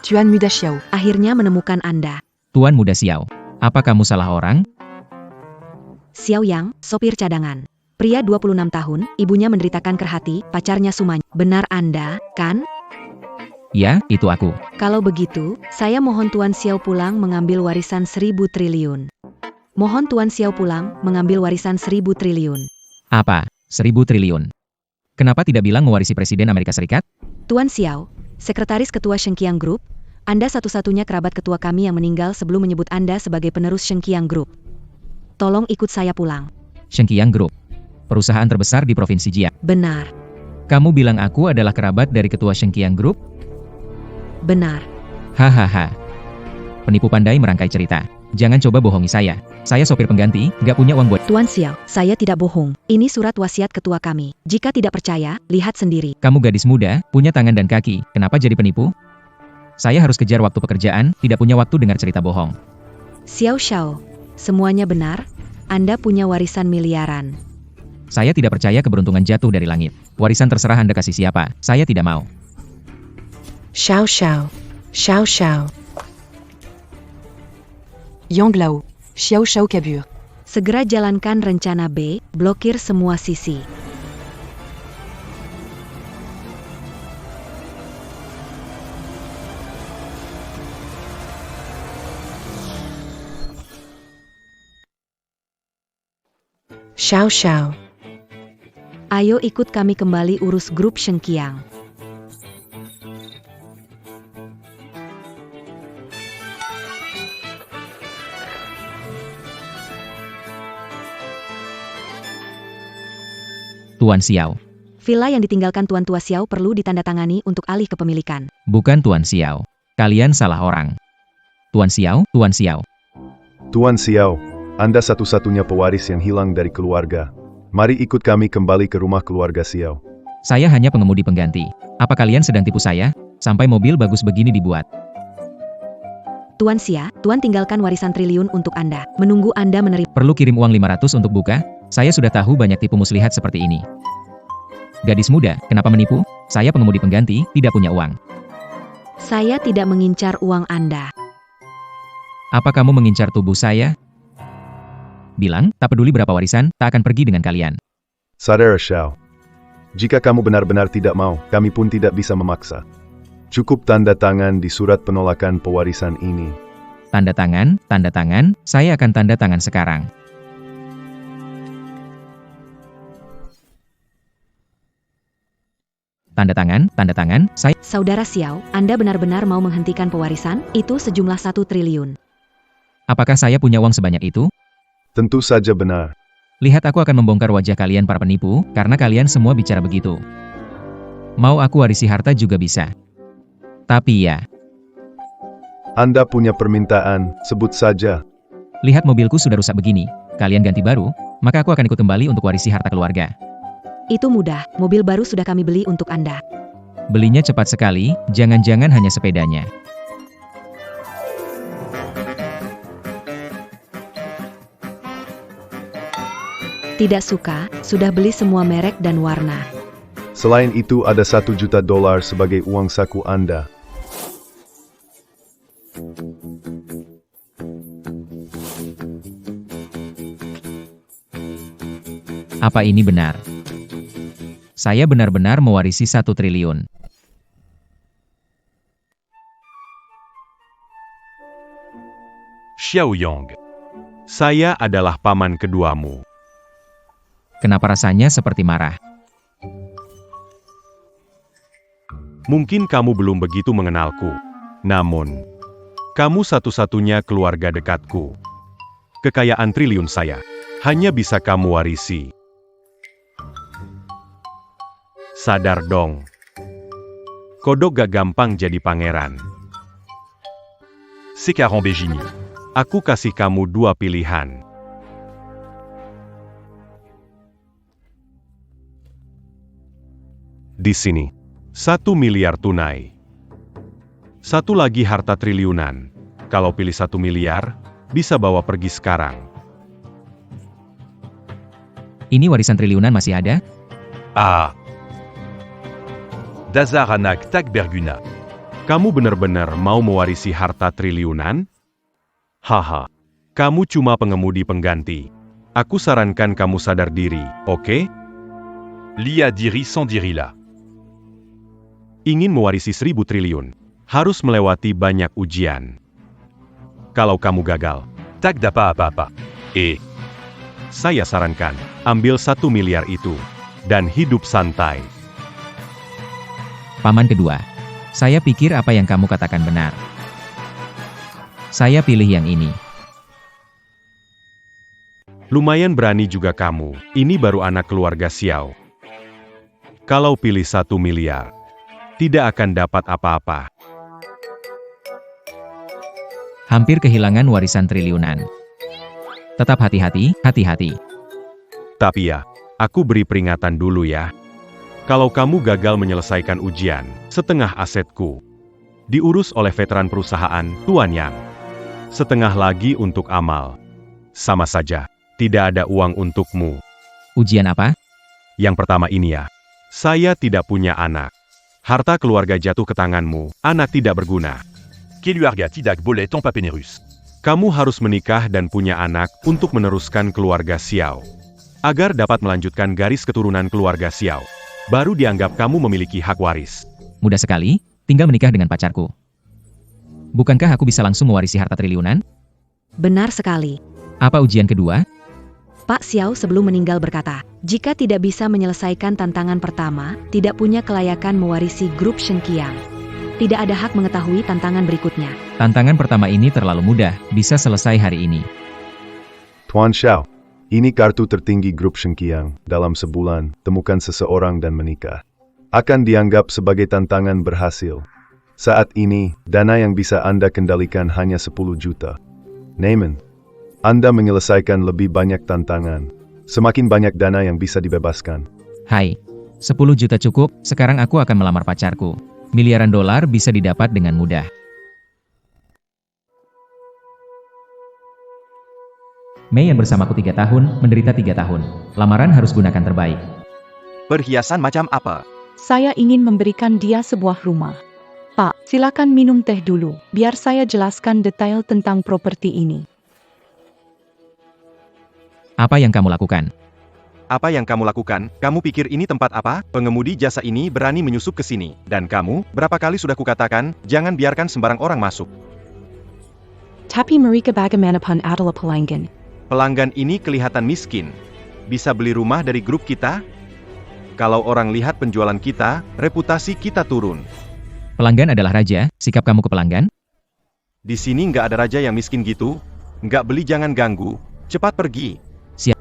Tuan Muda Xiao. Akhirnya menemukan Anda. Tuan Muda Xiao, apa kamu salah orang? Xiao Yang, sopir cadangan. Pria 26 tahun, ibunya menderita kanker hati, pacarnya Sumanya. Benar Anda, kan? Ya, itu aku. Kalau begitu, saya mohon Tuan Xiao pulang mengambil warisan 1000 triliun. Mohon Tuan Xiao pulang mengambil warisan 1000 triliun. Apa? 1000 triliun. Kenapa tidak bilang mewarisi Presiden Amerika Serikat? Tuan Xiao, Sekretaris Ketua Shengqiang Group, Anda satu-satunya kerabat ketua kami yang meninggal sebelum menyebut Anda sebagai penerus Shengqiang Group. Tolong ikut saya pulang. Shengqiang Group, perusahaan terbesar di Provinsi Jiang. Benar. Kamu bilang aku adalah kerabat dari ketua Shengqiang Group? Benar. Hahaha. Penipu pandai merangkai cerita. Jangan coba bohongi saya. Saya sopir pengganti, gak punya uang buat... Tuan Xiao, saya tidak bohong. Ini surat wasiat ketua kami. Jika tidak percaya, lihat sendiri. Kamu gadis muda, punya tangan dan kaki, kenapa jadi penipu? Saya harus kejar waktu pekerjaan, tidak punya waktu dengar cerita bohong. Xiao Xiao, semuanya benar? Anda punya warisan miliaran. Saya tidak percaya keberuntungan jatuh dari langit. Warisan terserah Anda kasih siapa, saya tidak mau. Xiao Xiao. Xiao Xiao. Yang Lao. Xiao Xiao kabur. Segera jalankan rencana B, blokir semua sisi. Xiao Xiao. Ayo ikut kami kembali urus grup Shengqiang. Tuan Xiao. Villa yang ditinggalkan Tuan Tua Xiao perlu ditandatangani untuk alih kepemilikan. Bukan Tuan Xiao. Kalian salah orang. Tuan Xiao, Tuan Xiao. Tuan Xiao, Anda satu-satunya pewaris yang hilang dari keluarga. Mari ikut kami kembali ke rumah keluarga Xiao. Saya hanya pengemudi pengganti. Apa kalian sedang tipu saya? Sampai mobil bagus begini dibuat. Tuan Xia, Tuan tinggalkan warisan triliun untuk Anda. Menunggu Anda menerima. Perlu kirim uang 500 untuk buka? Saya sudah tahu banyak tipu muslihat seperti ini. Gadis muda, kenapa menipu? Saya pengemudi pengganti, tidak punya uang. Saya tidak mengincar uang Anda. Apa kamu mengincar tubuh saya? Bilang, tak peduli berapa warisan, tak akan pergi dengan kalian. Saudara Xiao, jika kamu benar-benar tidak mau, kami pun tidak bisa memaksa. Cukup tanda tangan di surat penolakan pewarisan ini. Tanda tangan, saya akan tanda tangan sekarang. Tanda tangan, saya... Saudara Xiao, Anda benar-benar mau menghentikan pewarisan? Itu sejumlah 1 triliun. Apakah saya punya uang sebanyak itu? Tentu saja benar. Lihat aku akan membongkar wajah kalian para penipu, karena kalian semua bicara begitu. Mau aku warisi harta juga bisa. Tapi ya... Anda punya permintaan, sebut saja. Lihat mobilku sudah rusak begini. Kalian ganti baru, maka aku akan ikut kembali untuk warisi harta keluarga. Itu mudah, mobil baru sudah kami beli untuk Anda. Belinya cepat sekali, jangan-jangan hanya sepedanya. Tidak suka, sudah beli semua merek dan warna. Selain itu ada $1 juta sebagai uang saku Anda. Apa ini benar? Saya benar-benar mewarisi 1 triliun. Xiao Yong, saya adalah paman keduamu. Kenapa rasanya seperti marah? Mungkin kamu belum begitu mengenalku. Namun, kamu satu-satunya keluarga dekatku. Kekayaan triliun saya hanya bisa kamu warisi. Sadar dong. Kodok gak gampang jadi pangeran. Sekarang begini. Aku kasih kamu 2 pilihan. Di sini, 1 miliar tunai. 1 lagi harta triliunan. Kalau pilih 1 miliar, bisa bawa pergi sekarang. Ini warisan triliunan masih ada? Ah. Dazar Anak Tak Berguna. Kamu benar-benar mau mewarisi harta triliunan? Haha, kamu cuma pengemudi pengganti. Aku sarankan kamu sadar diri, oke? Lia diri sans diri là. Ingin mewarisi 1.000 triliun, harus melewati banyak ujian. Kalau kamu gagal, Tak dapat apa-apa. saya sarankan, ambil 1 miliar itu, dan hidup santai. Paman kedua. Saya pikir apa yang kamu katakan benar. Saya pilih yang ini. Lumayan berani juga kamu, ini baru anak keluarga Xiao. Kalau pilih 1 miliar, tidak akan dapat apa-apa. Hampir kehilangan warisan triliunan. Tetap hati-hati, hati-hati. Tapi ya, aku beri peringatan dulu ya. Kalau kamu gagal menyelesaikan ujian, setengah asetku diurus oleh veteran perusahaan, Tuan Yang. Setengah lagi untuk amal. Sama saja, tidak ada uang untukmu. Ujian apa? Yang pertama ini ya, saya tidak punya anak. Harta keluarga jatuh ke tanganmu, anak tidak berguna. Keluarga tidak boleh tanpa penerus. Kamu harus menikah dan punya anak untuk meneruskan keluarga Xiao. Agar dapat melanjutkan garis keturunan keluarga Xiao. Baru dianggap kamu memiliki hak waris. Mudah sekali, tinggal menikah dengan pacarku. Bukankah aku bisa langsung mewarisi harta triliunan? Benar sekali. Apa ujian kedua? Pak Xiao sebelum meninggal berkata, jika tidak bisa menyelesaikan tantangan pertama, tidak punya kelayakan mewarisi grup Shengqiang. Tidak ada hak mengetahui tantangan berikutnya. Tantangan pertama ini terlalu mudah, bisa selesai hari ini. Tuan Xiao, ini kartu tertinggi grup Shengqiang. Dalam sebulan, temukan seseorang dan menikah. Akan dianggap sebagai tantangan berhasil. Saat ini, dana yang bisa Anda kendalikan hanya 10 juta. Neiman, Anda menyelesaikan lebih banyak tantangan. Semakin banyak dana yang bisa dibebaskan. Hai, 10 juta cukup, sekarang aku akan melamar pacarku. Miliaran dolar bisa didapat dengan mudah. Mei yang bersamaku 3 tahun, menderita 3 tahun. Lamaran harus gunakan terbaik. Perhiasan macam apa? Saya ingin memberikan dia sebuah rumah. Pak, silakan minum teh dulu, biar saya jelaskan detail tentang properti ini. Apa yang kamu lakukan? Apa yang kamu lakukan? Kamu pikir ini tempat apa? Pengemudi jasa ini berani menyusup ke sini. Dan kamu, berapa kali sudah kukatakan, jangan biarkan sembarang orang masuk. Tapi mereka bagaimanapun adalah pelanggan. Pelanggan ini kelihatan miskin. Bisa beli rumah dari grup kita? Kalau orang lihat penjualan kita, reputasi kita turun. Pelanggan adalah raja, sikap kamu ke pelanggan? Di sini nggak ada raja yang miskin gitu. Nggak beli jangan ganggu. Cepat pergi.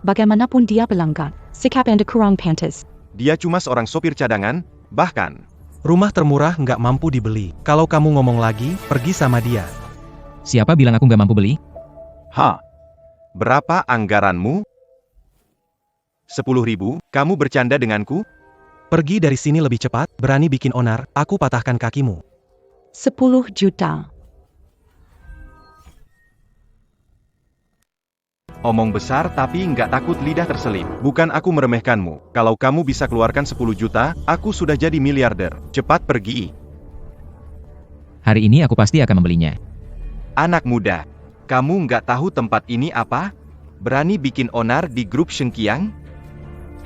Bagaimanapun dia pelanggan, sikap Anda kurang pantas. Dia cuma seorang sopir cadangan, bahkan. Rumah termurah nggak mampu dibeli. Kalau kamu ngomong lagi, pergi sama dia. Siapa bilang aku nggak mampu beli? Berapa anggaranmu? 10.000, kamu bercanda denganku? Pergi dari sini lebih cepat, berani bikin onar, aku patahkan kakimu. 10 juta. Omong besar tapi nggak takut lidah terselip. Bukan aku meremehkanmu. Kalau kamu bisa keluarkan 10 juta, aku sudah jadi miliarder. Cepat pergi. Hari ini aku pasti akan membelinya. Anak muda, kamu nggak tahu tempat ini apa? Berani bikin onar di grup Shengqiang?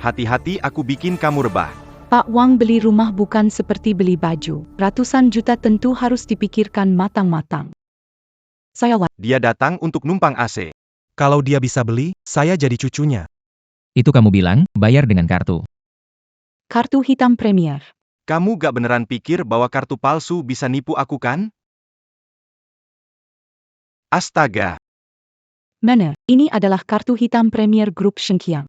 Hati-hati aku bikin kamu rebah. Pak Wang beli rumah bukan seperti beli baju. Ratusan juta tentu harus dipikirkan matang-matang. Saya Dia datang untuk numpang AC. Kalau dia bisa beli, saya jadi cucunya. Itu kamu bilang, bayar dengan kartu. kartu hitam premier. Kamu gak beneran pikir bahwa kartu palsu bisa nipu aku kan? Astaga. Mana, ini adalah kartu hitam premier grup Shengqiang.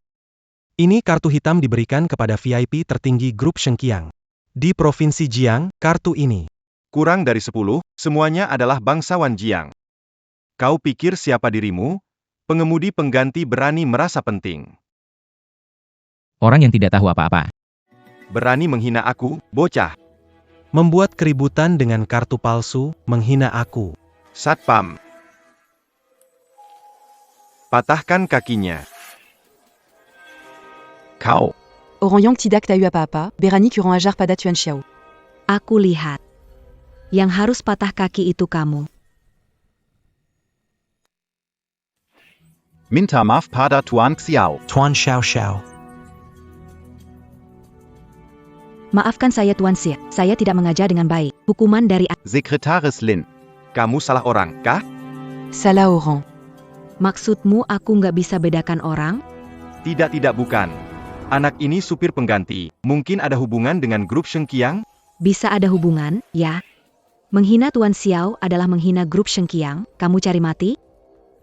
Ini kartu hitam diberikan kepada VIP tertinggi grup Shengqiang. Di Provinsi Jiang, kartu ini. Kurang dari 10, semuanya adalah bangsawan Jiang. Kau pikir siapa dirimu? Pengemudi pengganti berani merasa penting. Orang yang tidak tahu apa-apa. Berani menghina aku, bocah. Membuat keributan dengan kartu palsu, menghina aku. Satpam. Patahkan kakinya. Kau. Orang yang tidak tahu apa-apa, berani kurang ajar pada Tuan Xiao. Aku lihat. Yang harus patah kaki itu kamu. Minta maaf pada Tuan Xiao. Tuan Xiao Xiao. Maafkan saya Tuan Xie, saya tidak mengajar dengan baik. Hukuman dari Sekretaris Lin. Kamu salah orang, kah? Salah orang. Maksudmu aku nggak bisa bedakan orang? Tidak, bukan. Anak ini supir pengganti. Mungkin ada hubungan dengan grup Shengqiang? Bisa ada hubungan, ya. Menghina Tuan Xiao adalah menghina grup Shengqiang. Kamu cari mati?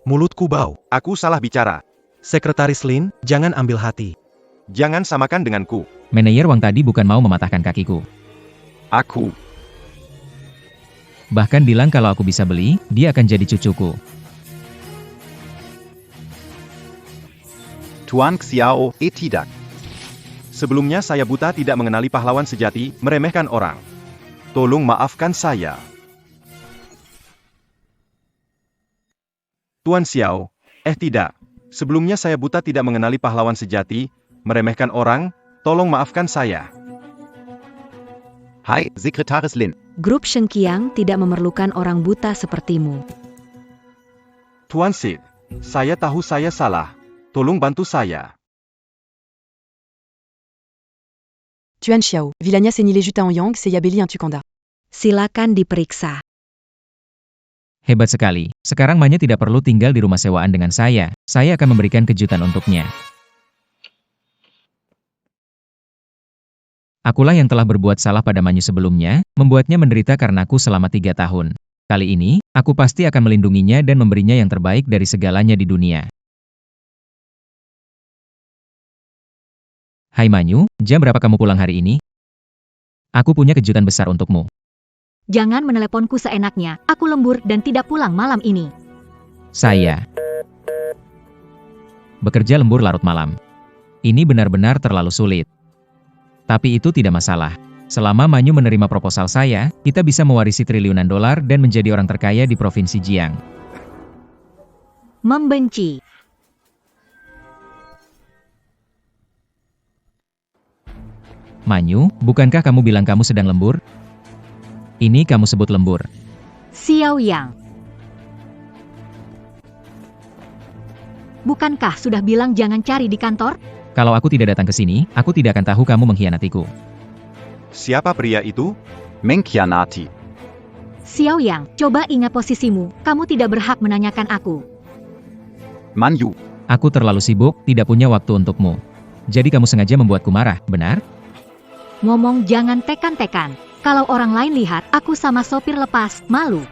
Mulutku bau. Aku salah bicara. Sekretaris Lin, jangan ambil hati. Jangan samakan denganku. Manajer Wang tadi bukan mau mematahkan kakiku. Aku. Bahkan bilang kalau aku bisa beli, dia akan jadi cucuku. Tuan Xiao, tidak. Sebelumnya saya buta tidak mengenali pahlawan sejati, meremehkan orang. Tolong maafkan saya. Tuan Xiao, tidak. Sebelumnya saya buta tidak mengenali pahlawan sejati, meremehkan orang, tolong maafkan saya. Hai, Sekretaris Lin. Grup Shengqiang tidak memerlukan orang buta sepertimu. Tuan Sid, saya tahu saya salah. Tolong bantu saya. Tuan Xiao, Villania Senile Juta en Yang, Seyabeli un Tukanda. Silakan diperiksa. Hebat sekali. Sekarang Manya tidak perlu tinggal di rumah sewaan dengan saya. Saya akan memberikan kejutan untuknya. Akulah yang telah berbuat salah pada Manyu sebelumnya, membuatnya menderita karena aku selama 3 tahun. Kali ini, aku pasti akan melindunginya dan memberinya yang terbaik dari segalanya di dunia. Hai Manyu, jam berapa kamu pulang hari ini? Aku punya kejutan besar untukmu. Jangan meneleponku seenaknya, aku lembur dan tidak pulang malam ini. Saya bekerja lembur larut malam. Ini benar-benar terlalu sulit. Tapi itu tidak masalah. Selama Manyu menerima proposal saya, kita bisa mewarisi triliunan dolar dan menjadi orang terkaya di Provinsi Jiang. Membenci. Manyu, bukankah kamu bilang kamu sedang lembur? Ini kamu sebut lembur. Xiao Yang. Bukankah sudah bilang jangan cari di kantor? Kalau aku tidak datang ke sini, aku tidak akan tahu kamu mengkhianatiku. Siapa pria itu? Mengkhianati. Xiao Yang, coba ingat posisimu, kamu tidak berhak menanyakan aku. Manyu. Aku terlalu sibuk, tidak punya waktu untukmu. Jadi kamu sengaja membuatku marah, benar? Ngomong jangan tekan-tekan. Kalau orang lain lihat, aku sama sopir lepas, malu.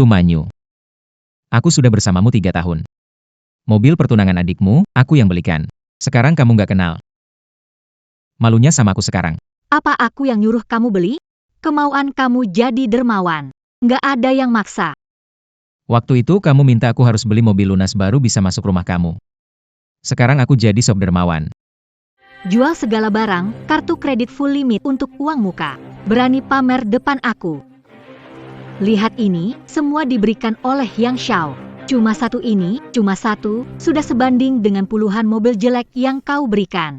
Manyu. Aku sudah bersamamu 3 tahun. Mobil pertunangan adikmu, aku yang belikan. Sekarang kamu nggak kenal. Malunya sama aku sekarang. Apa aku yang nyuruh kamu beli? Kemauan kamu jadi dermawan. Nggak ada yang maksa. Waktu itu kamu minta aku harus beli mobil lunas baru bisa masuk rumah kamu. Sekarang aku jadi sob dermawan. Jual segala barang, kartu kredit full limit untuk uang muka. Berani pamer depan aku. Lihat ini, semua diberikan oleh Yang Xiao. Cuma satu ini, cuma satu, sudah sebanding dengan puluhan mobil jelek yang kau berikan.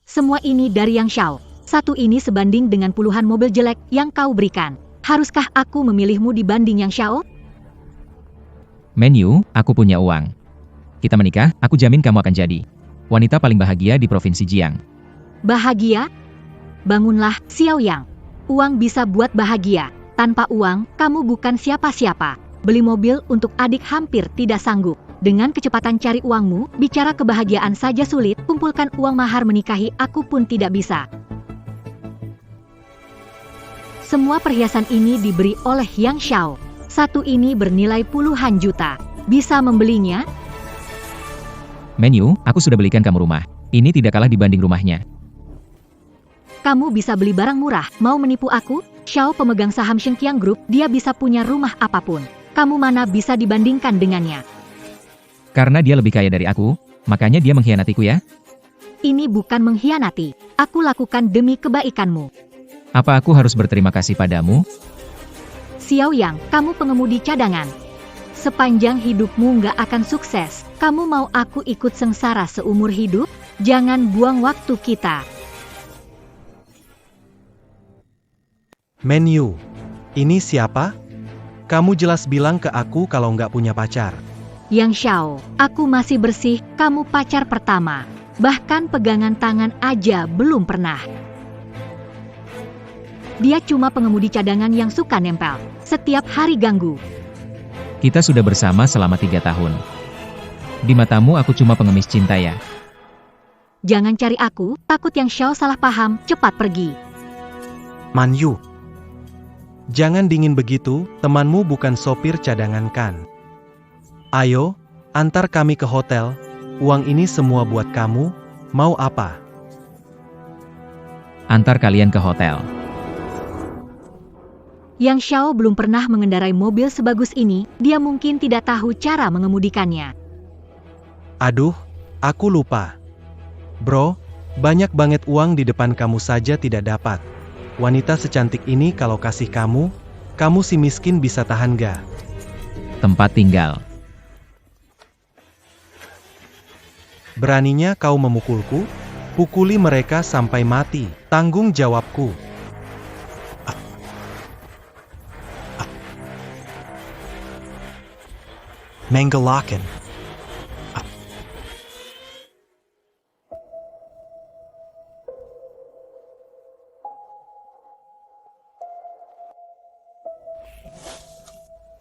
Semua ini dari Yang Xiao. Satu ini sebanding dengan puluhan mobil jelek yang kau berikan. Haruskah aku memilihmu dibanding Yang Xiao? Manyu, aku punya uang. Kita menikah, aku jamin kamu akan jadi wanita paling bahagia di Provinsi Jiang. Bahagia? Bangunlah, Xiao Yang. Uang bisa buat bahagia. Tanpa uang, kamu bukan siapa-siapa. Beli mobil untuk adik hampir tidak sanggup. Dengan kecepatan cari uangmu, bicara kebahagiaan saja sulit, kumpulkan uang mahar menikahi aku pun tidak bisa. Semua perhiasan ini diberi oleh Yang Xiao. Satu ini bernilai puluhan juta. Bisa membelinya? Manyu, aku sudah belikan kamu rumah. Ini tidak kalah dibanding rumahnya. Kamu bisa beli barang murah, mau menipu aku? Xiao pemegang saham Shengqiang Group, dia bisa punya rumah apapun. Kamu mana bisa dibandingkan dengannya? Karena dia lebih kaya dari aku, makanya dia mengkhianatiku ya? Ini bukan mengkhianati. Aku lakukan demi kebaikanmu. Apa aku harus berterima kasih padamu? Xiao Yang, kamu pengemudi cadangan. Sepanjang hidupmu nggak akan sukses. Kamu mau aku ikut sengsara seumur hidup? Jangan buang waktu kita. Menu. Ini siapa? Kamu jelas bilang ke aku kalau nggak punya pacar. Yang Xiao, aku masih bersih, kamu pacar pertama. Bahkan pegangan tangan aja belum pernah. Dia cuma pengemudi cadangan yang suka nempel. Setiap hari ganggu. Kita sudah bersama selama 3 tahun. Di matamu aku cuma pengemis cinta ya? Jangan cari aku, takut yang Xiao salah paham, cepat pergi. Manyu. Jangan dingin begitu, temanmu bukan sopir cadangan kan? Ayo, antar kami ke hotel, uang ini semua buat kamu, mau apa? Antar kalian ke hotel. Yang Xiao belum pernah mengendarai mobil sebagus ini, dia mungkin tidak tahu cara mengemudikannya. Aduh, aku lupa. Bro, banyak banget uang di depan kamu saja tidak dapat. Wanita secantik ini kalau kasih kamu si miskin bisa tahan gak? Tempat tinggal. Beraninya kau memukulku? Pukuli mereka sampai mati, tanggung jawabku. Menggelakan.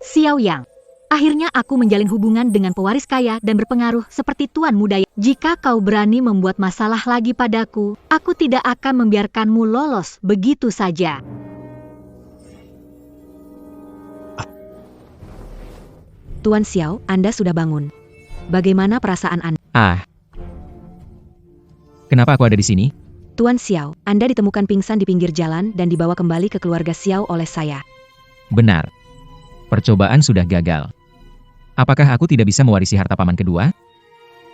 Xiao Yang. Akhirnya aku menjalin hubungan dengan pewaris kaya dan berpengaruh seperti tuan muda. Jika kau berani membuat masalah lagi padaku, aku tidak akan membiarkanmu lolos begitu saja. Tuan Xiao, Anda sudah bangun. Bagaimana perasaan Anda? Kenapa aku ada di sini? Tuan Xiao, Anda ditemukan pingsan di pinggir jalan dan dibawa kembali ke keluarga Xiao oleh saya. Benar. Percobaan sudah gagal. Apakah aku tidak bisa mewarisi harta paman kedua?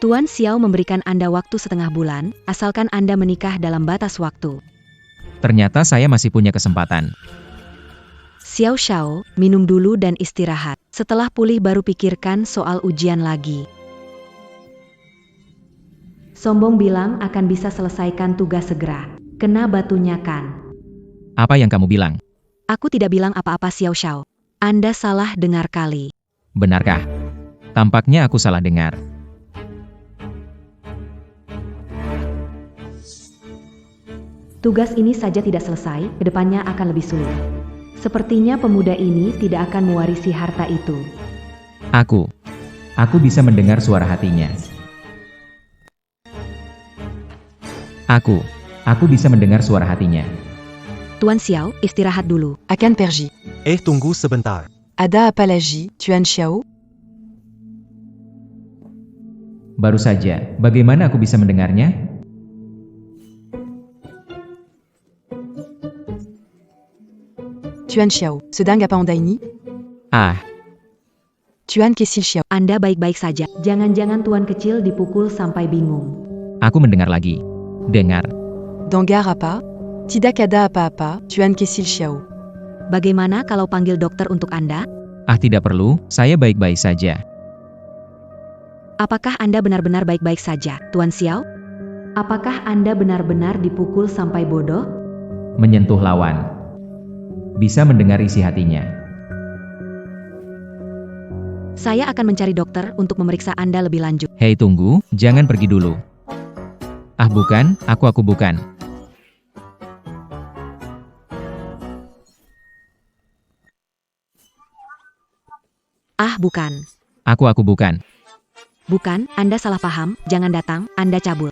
Tuan Xiao memberikan Anda waktu setengah bulan, asalkan Anda menikah dalam batas waktu. Ternyata saya masih punya kesempatan. Xiao Xiao, minum dulu dan istirahat. Setelah pulih baru pikirkan soal ujian lagi. Sombong bilang akan bisa selesaikan tugas segera. Kena batunya kan? Apa yang kamu bilang? Aku tidak bilang apa-apa Xiao Xiao. Anda salah dengar kali. Benarkah? Tampaknya aku salah dengar. Tugas ini saja tidak selesai, kedepannya akan lebih sulit. Sepertinya pemuda ini tidak akan mewarisi harta itu. Aku bisa mendengar suara hatinya. Aku bisa mendengar suara hatinya. Tuan Xiao, istirahat dulu. Akan Perji. Tunggu sebentar. Ada apa lagi, Tuan Xiao? Baru saja, bagaimana aku bisa mendengarnya? Tuan Xiao, sedang apa Anda ini? Tuan Kecil Xiao. Anda baik-baik saja. Jangan-jangan Tuan Kecil dipukul sampai bingung. Aku mendengar lagi. Dengar. Dengar apa? Tidak ada apa-apa, Tuan Kecil Xiao. Bagaimana kalau panggil dokter untuk Anda? Tidak perlu, saya baik-baik saja. Apakah Anda benar-benar baik-baik saja, Tuan Xiao? Apakah Anda benar-benar dipukul sampai bodoh? Menyentuh lawan. Bisa mendengar isi hatinya. Saya akan mencari dokter untuk memeriksa Anda lebih lanjut. Hei tunggu, jangan pergi dulu. Bukan, aku bukan. Bukan. Aku bukan. Bukan, Anda salah paham, jangan datang, Anda cabut.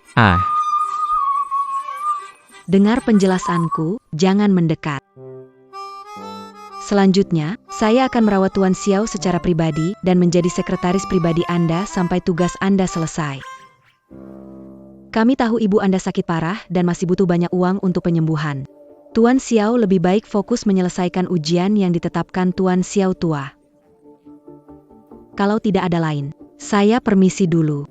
Dengar penjelasanku, jangan mendekat. Selanjutnya, saya akan merawat Tuan Xiao secara pribadi dan menjadi sekretaris pribadi Anda sampai tugas Anda selesai. Kami tahu ibu Anda sakit parah dan masih butuh banyak uang untuk penyembuhan. Tuan Xiao lebih baik fokus menyelesaikan ujian yang ditetapkan Tuan Xiao tua. Kalau tidak ada lain, saya permisi dulu.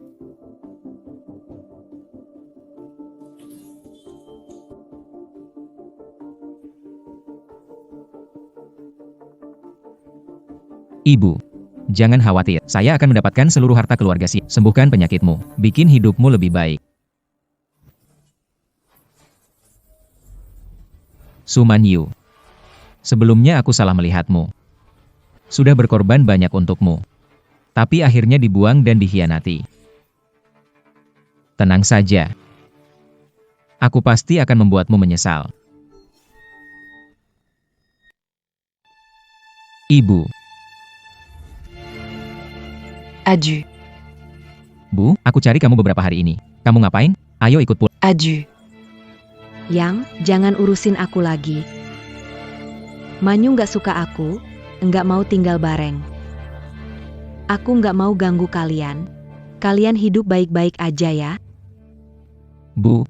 Ibu, jangan khawatir, saya akan mendapatkan seluruh harta keluarga Si. Sembuhkan penyakitmu, bikin hidupmu lebih baik. Su Man Yu. Sebelumnya aku salah melihatmu. Sudah berkorban banyak untukmu. Tapi akhirnya dibuang dan dikhianati. Tenang saja. Aku pasti akan membuatmu menyesal. Ibu. Adieu. Bu, aku cari kamu beberapa hari ini. Kamu ngapain? Ayo ikut pulang. Adieu. Yang, jangan urusin aku lagi. Manyu nggak suka aku, nggak mau tinggal bareng. Aku nggak mau ganggu kalian. Kalian hidup baik-baik aja ya. Bu,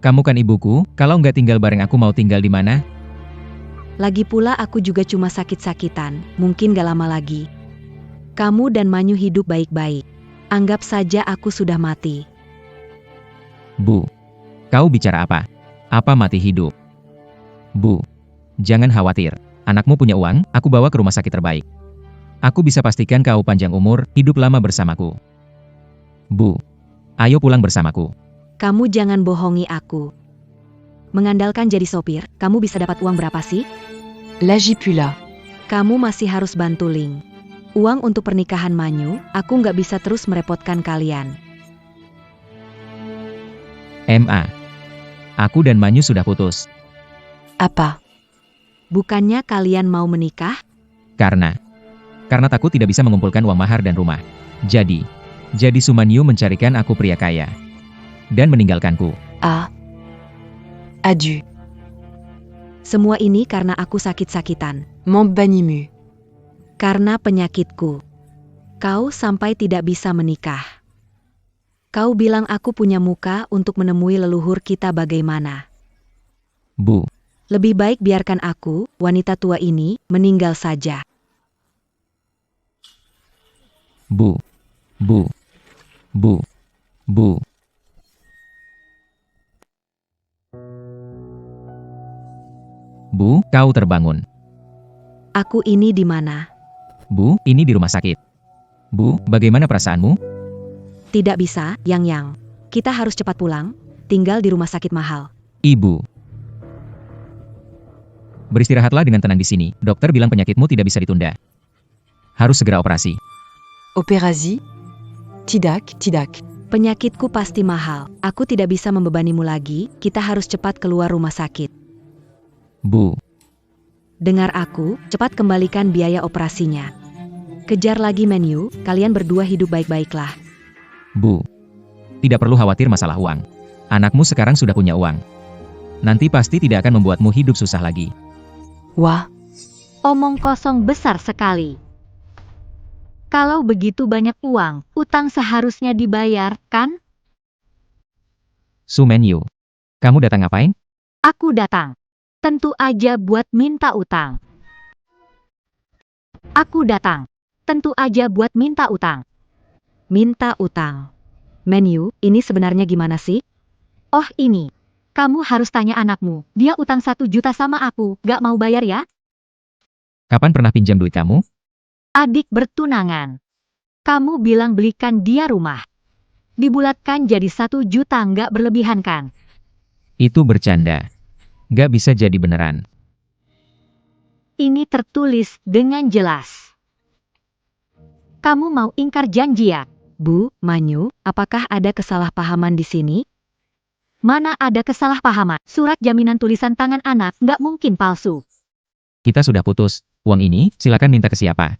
kamu kan ibuku, kalau nggak tinggal bareng aku mau tinggal di mana? Lagi pula aku juga cuma sakit-sakitan, mungkin gak lama lagi. Kamu dan Manyu hidup baik-baik. Anggap saja aku sudah mati. Bu, kau bicara apa? Apa mati hidup? Bu, jangan khawatir. Anakmu punya uang, aku bawa ke rumah sakit terbaik. Aku bisa pastikan kau panjang umur, hidup lama bersamaku. Bu, ayo pulang bersamaku. Kamu jangan bohongi aku. Mengandalkan jadi sopir, kamu bisa dapat uang berapa sih? Lagi pula. Kamu masih harus bantu Ling. Uang untuk pernikahan Manyu, aku nggak bisa terus merepotkan kalian. Ma. Aku dan Manyu sudah putus. Apa? Bukannya kalian mau menikah? Karena takut tidak bisa mengumpulkan uang mahar dan rumah. Jadi Sumanyu mencarikan aku pria kaya. Dan meninggalkanku. Adieu. Semua ini karena aku sakit-sakitan. Mon banimu. Karena penyakitku. Kau sampai tidak bisa menikah. Kau bilang aku punya muka untuk menemui leluhur kita bagaimana? Bu. Lebih baik biarkan aku, wanita tua ini, meninggal saja. Bu. Bu, kau terbangun. Aku ini di mana? Bu, ini di rumah sakit. Bu, bagaimana perasaanmu? Tidak bisa, Yang. Kita harus cepat pulang, tinggal di rumah sakit mahal. Ibu. Beristirahatlah dengan tenang di sini. Dokter bilang penyakitmu tidak bisa ditunda. Harus segera operasi. Operasi? Tidak. Penyakitku pasti mahal. Aku tidak bisa membebanimu lagi, kita harus cepat keluar rumah sakit. Bu. Dengar aku, cepat kembalikan biaya operasinya. Kejar lagi Manyu, kalian berdua hidup baik-baiklah. Bu. Tidak perlu khawatir masalah uang. Anakmu sekarang sudah punya uang. Nanti pasti tidak akan membuatmu hidup susah lagi. Wah. Omong kosong besar sekali. Kalau begitu banyak uang, utang seharusnya dibayar, kan? Sumanyu. Kamu datang ngapain? Aku datang. Tentu aja buat minta utang. Aku datang. Tentu aja buat minta utang. Minta utang. Manyu, ini sebenarnya gimana sih? Oh ini. Kamu harus tanya anakmu. Dia utang 1 juta sama aku. Gak mau bayar ya? Kapan pernah pinjam duit kamu? Adik bertunangan. Kamu bilang belikan dia rumah. Dibulatkan jadi 1 juta, nggak berlebihan kan? Itu bercanda. Gak bisa jadi beneran. Ini tertulis dengan jelas. Kamu mau ingkar janji ya? Bu, Manyu, apakah ada kesalahpahaman di sini? Mana ada kesalahpahaman? Surat jaminan tulisan tangan anak nggak mungkin palsu. Kita sudah putus. Uang ini, silakan minta ke siapa?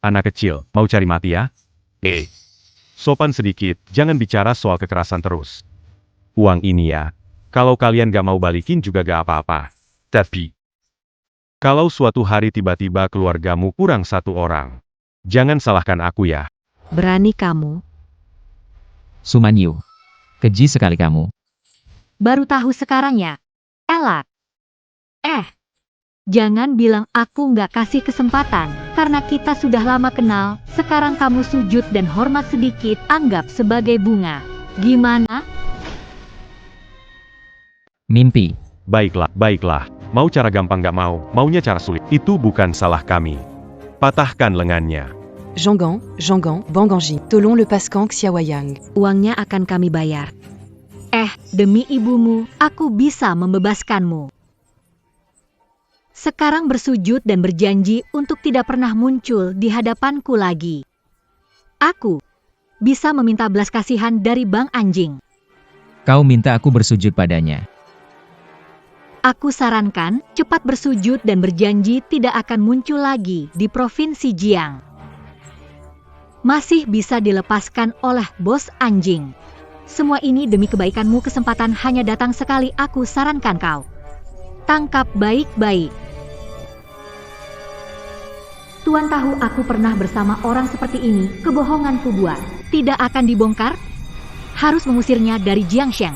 Anak kecil, mau cari mati ya? Sopan sedikit, jangan bicara soal kekerasan terus. Uang ini ya. Kalau kalian gak mau balikin juga gak apa-apa. Tapi, kalau suatu hari tiba-tiba keluargamu kurang 1 orang, jangan salahkan aku ya. Berani kamu. Sumanyu. Keji sekali kamu. Baru tahu sekarang ya? Elak. Jangan bilang aku nggak kasih kesempatan, karena kita sudah lama kenal, sekarang kamu sujud dan hormat sedikit, anggap sebagai bunga. Gimana? Mimpi. Baiklah. Mau cara gampang gak mau, maunya cara sulit. Itu bukan salah kami. Patahkan lengannya. Zhonggang, Banganji, Tolong lepaskan Xiaoyang. Uangnya akan kami bayar. Demi ibumu, aku bisa membebaskanmu. Sekarang bersujud dan berjanji untuk tidak pernah muncul di hadapanku lagi. Aku bisa meminta belas kasihan dari Bang Anjing. Kau minta aku bersujud padanya. Aku sarankan cepat bersujud dan berjanji tidak akan muncul lagi di Provinsi Jiang. Masih bisa dilepaskan oleh bos anjing. Semua ini demi kebaikanmu, kesempatan hanya datang sekali, aku sarankan kau. Tangkap baik-baik. Tuan tahu aku pernah bersama orang seperti ini, kebohonganku buat. Tidak akan dibongkar? Harus mengusirnya dari Jiangsheng,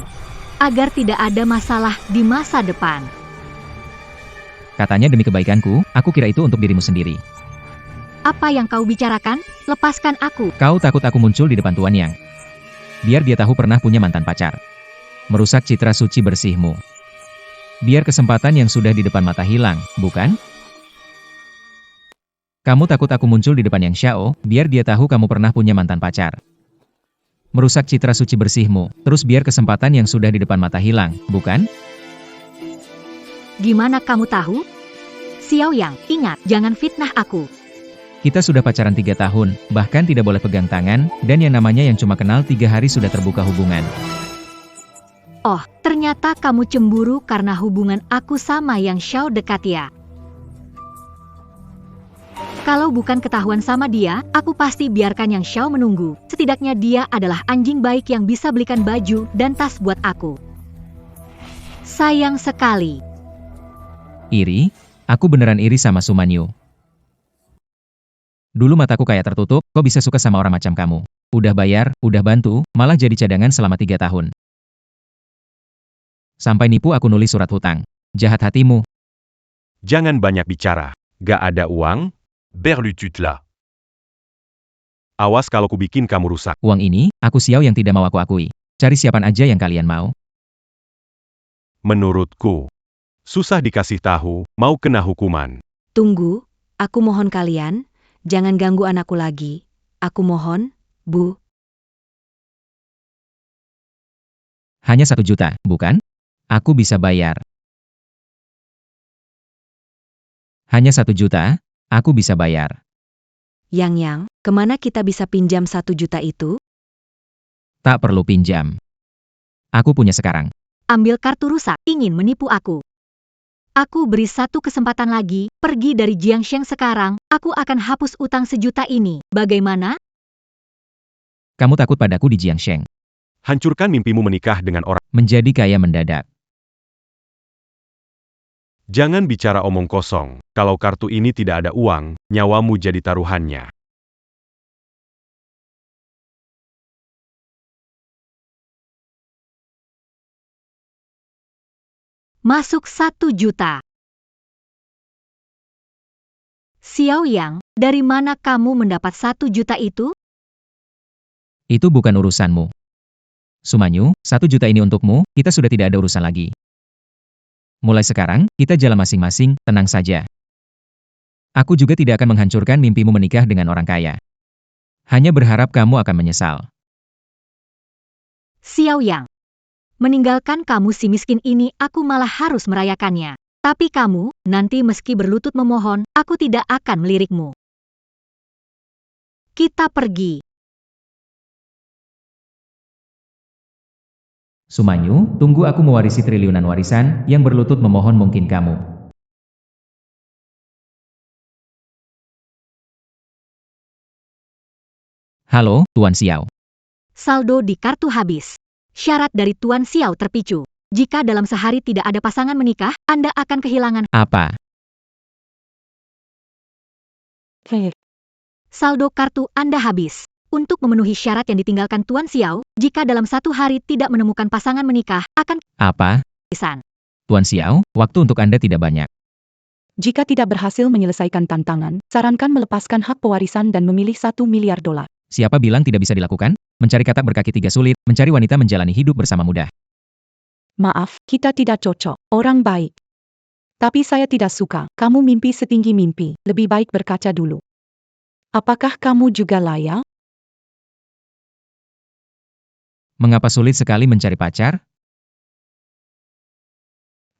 agar tidak ada masalah di masa depan. Katanya demi kebaikanku, aku kira itu untuk dirimu sendiri. Apa yang kau bicarakan? Lepaskan aku. Kau takut aku muncul di depan Tuan Yang. Biar dia tahu pernah punya mantan pacar. Merusak citra suci bersihmu. Biar kesempatan yang sudah di depan mata hilang, bukan? Kamu takut aku muncul di depan Yang Xiao, biar dia tahu kamu pernah punya mantan pacar. Merusak citra suci bersihmu, terus biar kesempatan yang sudah di depan mata hilang, bukan? Gimana kamu tahu? Xiao Yang, ingat, jangan fitnah aku. Kita sudah pacaran 3 tahun, bahkan tidak boleh pegang tangan, dan yang namanya yang cuma kenal 3 hari sudah terbuka hubungan. Oh, ternyata kamu cemburu karena hubungan aku sama Yang Xiao dekat ya. Kalau bukan ketahuan sama dia, aku pasti biarkan Yang Xiao menunggu. Setidaknya dia adalah anjing baik yang bisa belikan baju dan tas buat aku. Sayang sekali. Iri? Aku beneran iri sama Sumanyu. Dulu mataku kayak tertutup, kok bisa suka sama orang macam kamu? Udah bayar, udah bantu, malah jadi cadangan selama 3 tahun. Sampai nipu aku nulis surat hutang. Jahat hatimu. Jangan banyak bicara. Gak ada uang? Berlutut là. Awas kalau ku bikin kamu rusak. Uang ini, aku Xiao yang tidak mau aku akui. Cari siapaan aja yang kalian mau. Menurutku, susah dikasih tahu, mau kena hukuman. Tunggu, aku mohon kalian, jangan ganggu anakku lagi. Aku mohon, Bu. Hanya 1 juta, bukan? Aku bisa bayar. Hanya 1 juta, aku bisa bayar. Yang, kemana kita bisa pinjam 1 juta itu? Tak perlu pinjam. Aku punya sekarang. Ambil kartu rusak, ingin menipu aku. Aku beri 1 kesempatan lagi, pergi dari Jiangsheng sekarang, aku akan hapus utang 1 juta ini. Bagaimana? Kamu takut padaku di Jiangsheng. Hancurkan mimpimu menikah dengan orang. Menjadi kaya mendadak. Jangan bicara omong kosong. Kalau kartu ini tidak ada uang, nyawamu jadi taruhannya. Masuk 1 juta. Xiao Yang, dari mana kamu mendapat 1 juta itu? Itu bukan urusanmu. Sumanyu, 1 juta ini untukmu, kita sudah tidak ada urusan lagi. Mulai sekarang, kita jalan masing-masing, tenang saja. Aku juga tidak akan menghancurkan mimpimu menikah dengan orang kaya. Hanya berharap kamu akan menyesal. Xiao Yang, meninggalkan kamu si miskin ini, aku malah harus merayakannya. Tapi kamu, nanti meski berlutut memohon, aku tidak akan melirikmu. Kita pergi. Sumanyu, tunggu aku mewarisi triliunan warisan, yang berlutut memohon mungkin kamu. Halo, Tuan Xiao. Saldo di kartu habis. Syarat dari Tuan Xiao terpicu. Jika dalam sehari tidak ada pasangan menikah, Anda akan kehilangan. Apa? Saldo kartu Anda habis. Untuk memenuhi syarat yang ditinggalkan Tuan Xiao, jika dalam 1 hari tidak menemukan pasangan menikah, akan Apa? kehabisan. Tuan Xiao, waktu untuk Anda tidak banyak. Jika tidak berhasil menyelesaikan tantangan, sarankan melepaskan hak pewarisan dan memilih $1 miliar. Siapa bilang tidak bisa dilakukan? Mencari katak berkaki 3 sulit, mencari wanita menjalani hidup bersama mudah. Maaf, kita tidak cocok. Orang baik. Tapi saya tidak suka. Kamu mimpi setinggi mimpi. Lebih baik berkaca dulu. Apakah kamu juga layak? Mengapa sulit sekali mencari pacar?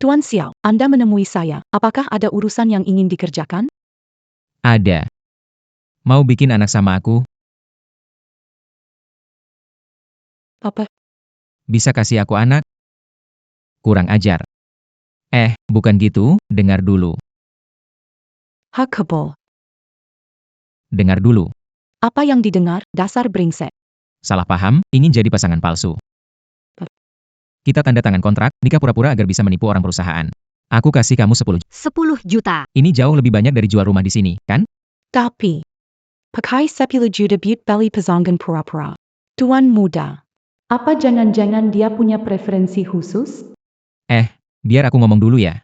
Tuan Xiao, Anda menemui saya. Apakah ada urusan yang ingin dikerjakan? Ada. Mau bikin anak sama aku? Apa? Bisa kasih aku anak? Kurang ajar. Bukan gitu, dengar dulu. Hakebol. Dengar dulu. Apa yang didengar, dasar brengsek? Salah paham, ingin jadi pasangan palsu. Kita tanda tangan kontrak, nikah pura-pura agar bisa menipu orang perusahaan. Aku kasih kamu 10 10 juta. Ini jauh lebih banyak dari jual rumah di sini, kan? Tapi, pakai 10 juta but beli pasangan pura-pura. Tuan muda, apa jangan-jangan dia punya preferensi khusus? Biar aku ngomong dulu ya.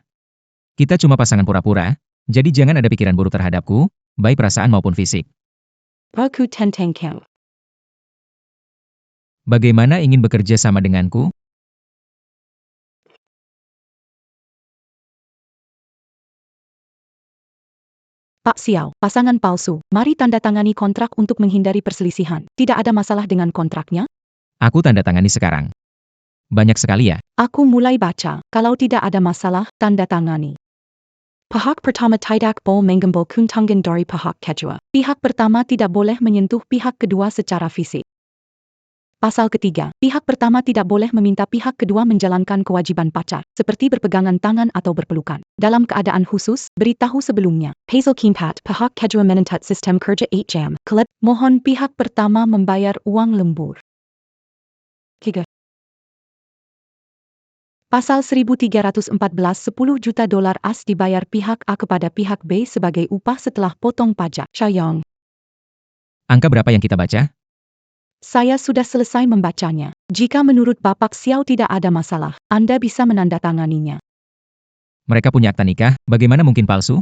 Kita cuma pasangan pura-pura, jadi jangan ada pikiran buruk terhadapku, baik perasaan maupun fisik. Aku tentang kau. Bagaimana ingin bekerja sama denganku? Pak Xiao, pasangan palsu, mari tanda tangani kontrak untuk menghindari perselisihan. Tidak ada masalah dengan kontraknya? Aku tanda tangani sekarang. Banyak sekali ya. Aku mulai baca. Kalau tidak ada masalah, tanda tangani. Pihak pertama tidak boleh mengambil keuntungan dari pihak kedua. Pihak pertama tidak boleh menyentuh pihak kedua secara fisik. Pasal ketiga, pihak pertama tidak boleh meminta pihak kedua menjalankan kewajiban pacar, seperti berpegangan tangan atau berpelukan. Dalam keadaan khusus, beritahu sebelumnya. Pasal keempat, pihak kedua menentukan sistem kerja 8 jam. Kelab, mohon pihak pertama membayar uang lembur. 3. Pasal 1314 10 juta dolar AS dibayar pihak A kepada pihak B sebagai upah setelah potong pajak. Syayong. Angka berapa yang kita baca? Saya sudah selesai membacanya. Jika menurut Bapak Xiao tidak ada masalah, Anda bisa menandatanganinya. Mereka punya akta nikah, bagaimana mungkin palsu?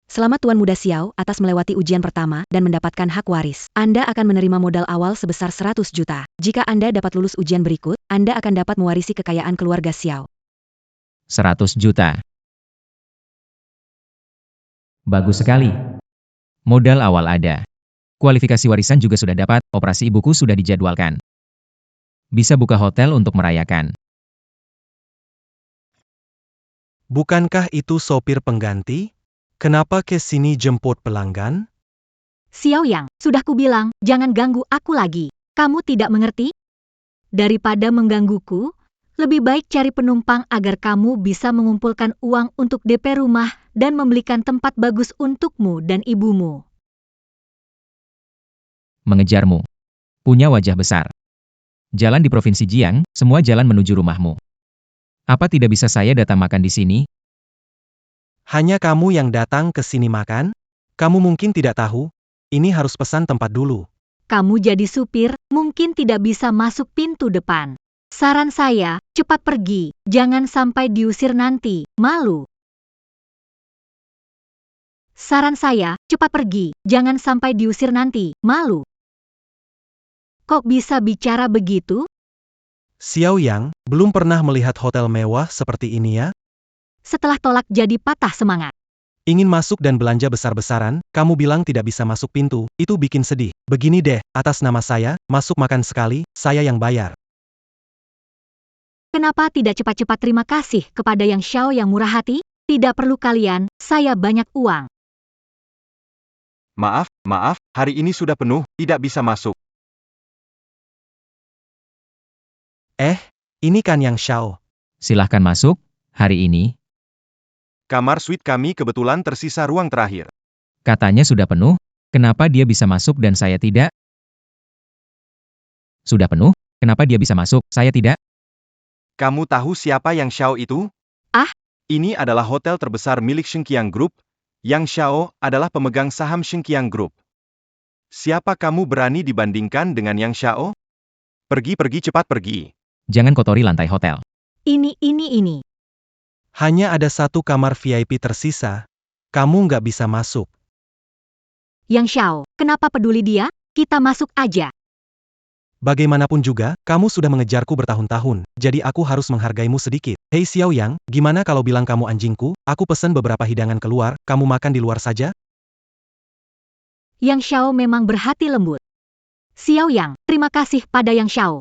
Selamat Tuan Muda Xiao atas melewati ujian pertama dan mendapatkan hak waris. Anda akan menerima modal awal sebesar 100 juta. Jika Anda dapat lulus ujian berikut, Anda akan dapat mewarisi kekayaan keluarga Xiao. 100 juta. Bagus sekali. Modal awal ada. Kualifikasi warisan juga sudah dapat, operasi ibuku sudah dijadwalkan. Bisa buka hotel untuk merayakan. Bukankah itu sopir pengganti? Kenapa ke sini jemput pelanggan? Xiao Yang, sudah kubilang, jangan ganggu aku lagi. Kamu tidak mengerti? Daripada menggangguku, lebih baik cari penumpang agar kamu bisa mengumpulkan uang untuk DP rumah dan membelikan tempat bagus untukmu dan ibumu. Mengejarmu. Punya wajah besar. Jalan di Provinsi Jiang, semua jalan menuju rumahmu. Apa tidak bisa saya datang makan di sini? Hanya kamu yang datang ke sini makan? Kamu mungkin tidak tahu, ini harus pesan tempat dulu. Kamu jadi supir, mungkin tidak bisa masuk pintu depan. Saran saya, cepat pergi, jangan sampai diusir nanti, malu. Saran saya, cepat pergi, jangan sampai diusir nanti, malu. Kok bisa bicara begitu? Xiao Yang, belum pernah melihat hotel mewah seperti ini ya? Setelah tolak jadi patah semangat. Ingin masuk dan belanja besar-besaran, kamu bilang tidak bisa masuk pintu, itu bikin sedih. Begini deh, atas nama saya, masuk makan sekali, saya yang bayar. Kenapa tidak cepat-cepat terima kasih kepada Yang Xiao yang murah hati? Tidak perlu kalian, saya banyak uang. Maaf, hari ini sudah penuh, tidak bisa masuk. Ini kan Yang Xiao. Silahkan masuk, hari ini. Kamar suite kami kebetulan tersisa ruang terakhir. Katanya sudah penuh, kenapa dia bisa masuk dan saya tidak? Sudah penuh, kenapa dia bisa masuk, saya tidak? Kamu tahu siapa Yang Xiao itu? Ini adalah hotel terbesar milik Shengqiang Group. Yang Xiao adalah pemegang saham Shengqiang Group. Siapa kamu berani dibandingkan dengan Yang Xiao? Pergi, cepat pergi. Jangan kotori lantai hotel. Ini. Hanya ada satu kamar VIP tersisa. Kamu nggak bisa masuk. Yang Xiao, kenapa peduli dia? Kita masuk aja. Bagaimanapun juga, kamu sudah mengejarku bertahun-tahun, jadi aku harus menghargaimu sedikit. Hei Xiao Yang, gimana kalau bilang kamu anjingku? Aku pesen beberapa hidangan keluar, kamu makan di luar saja? Yang Xiao memang berhati lembut. Xiao Yang, terima kasih pada Yang Xiao.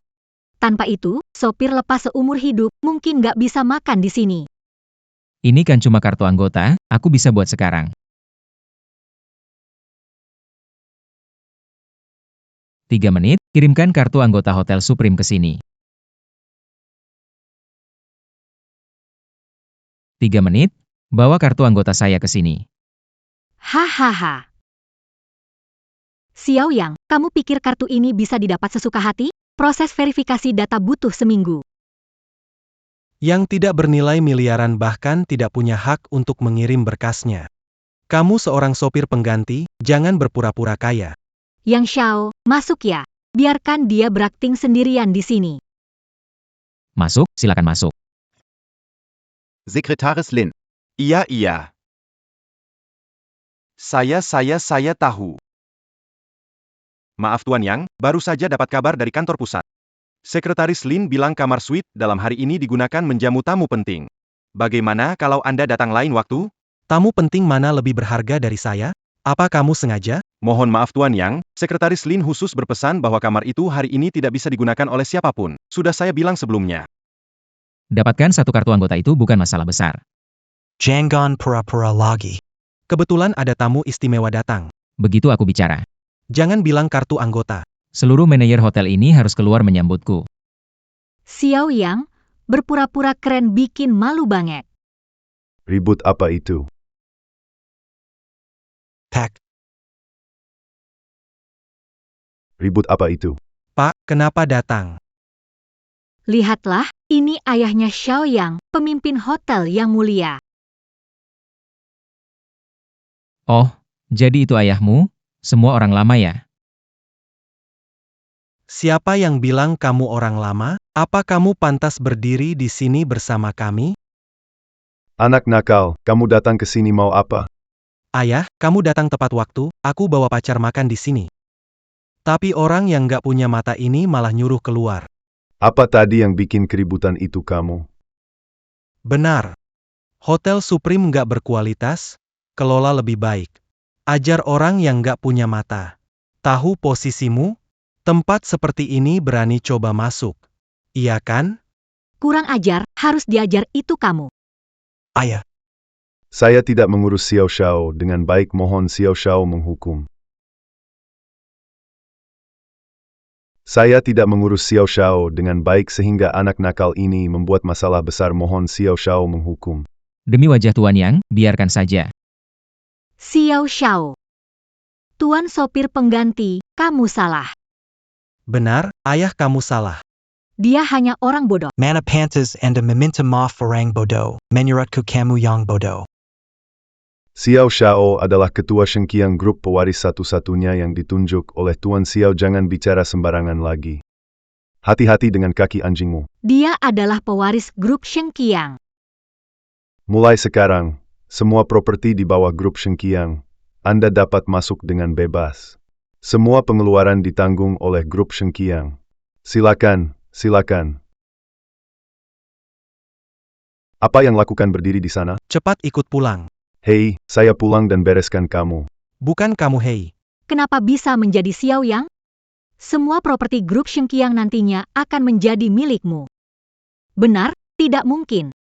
Tanpa itu, sopir lepas seumur hidup mungkin nggak bisa makan di sini. Ini kan cuma kartu anggota, aku bisa buat sekarang. 3 menit, kirimkan kartu anggota Hotel Supreme ke sini. 3 menit, bawa kartu anggota saya ke sini. Hahaha. Xiao Yang, kamu pikir kartu ini bisa didapat sesuka hati? Proses verifikasi data butuh seminggu. Yang tidak bernilai miliaran bahkan tidak punya hak untuk mengirim berkasnya. Kamu seorang sopir pengganti, jangan berpura-pura kaya. Yang Xiao, masuk ya. Biarkan dia berakting sendirian di sini. Masuk, silakan masuk. Sekretaris Lin. Iya. Saya tahu. Maaf Tuan Yang, baru saja dapat kabar dari kantor pusat. Sekretaris Lin bilang kamar suite dalam hari ini digunakan menjamu tamu penting. Bagaimana kalau Anda datang lain waktu? Tamu penting mana lebih berharga dari saya? Apa kamu sengaja? Mohon maaf Tuan Yang, Sekretaris Lin khusus berpesan bahwa kamar itu hari ini tidak bisa digunakan oleh siapapun. Sudah saya bilang sebelumnya. Dapatkan satu kartu anggota itu bukan masalah besar. Jangan pura-pura lagi. Kebetulan ada tamu istimewa datang. Begitu aku bicara. Jangan bilang kartu anggota. Seluruh manajer hotel ini harus keluar menyambutku. Xiao Yang, berpura-pura keren bikin malu banget. Ribut apa itu? Tak. Ribut apa itu? Pak, kenapa datang? Lihatlah, ini ayahnya Xiao Yang, pemimpin hotel yang mulia. Oh, jadi itu ayahmu? Semua orang lama ya? Siapa yang bilang kamu orang lama? Apa kamu pantas berdiri di sini bersama kami? Anak nakal, kamu datang ke sini mau apa? Ayah, kamu datang tepat waktu, aku bawa pacar makan di sini. Tapi orang yang gak punya mata ini malah nyuruh keluar. Apa tadi yang bikin keributan itu kamu? Benar. Hotel Supreme gak berkualitas, kelola lebih baik. Ajar orang yang gak punya mata. Tahu posisimu? Tempat seperti ini berani coba masuk. Iya kan? Kurang ajar, harus diajar itu kamu. Ayah. Saya tidak mengurus Xiao Xiao dengan baik, mohon Xiao Xiao menghukum. Saya tidak mengurus Xiao Xiao dengan baik sehingga anak nakal ini membuat masalah besar, mohon Xiao Xiao menghukum. Demi wajah Tuan Yang, biarkan saja. Xiao Xiao. Tuan sopir pengganti, kamu salah. Benar, ayah kamu salah. Dia hanya orang bodoh. Mana pantas anda meminta maaf orang bodoh, menurutku kamu yang bodoh. Xiao Xiao adalah ketua Shengqiang Group, pewaris satu-satunya yang ditunjuk oleh Tuan Xiao. Jangan bicara sembarangan lagi. Hati-hati dengan kaki anjingmu. Dia adalah pewaris grup Shengqiang. Mulai sekarang, semua properti di bawah grup Shengqiang, Anda dapat masuk dengan bebas. Semua pengeluaran ditanggung oleh grup Shengqiang. Silakan. Apa yang lakukan berdiri di sana? Cepat ikut pulang. Hei, saya pulang dan bereskan kamu. Bukan kamu hei. Kenapa bisa menjadi Xiao Yang? Semua properti grup Shengqiang nantinya akan menjadi milikmu. Benar, tidak mungkin.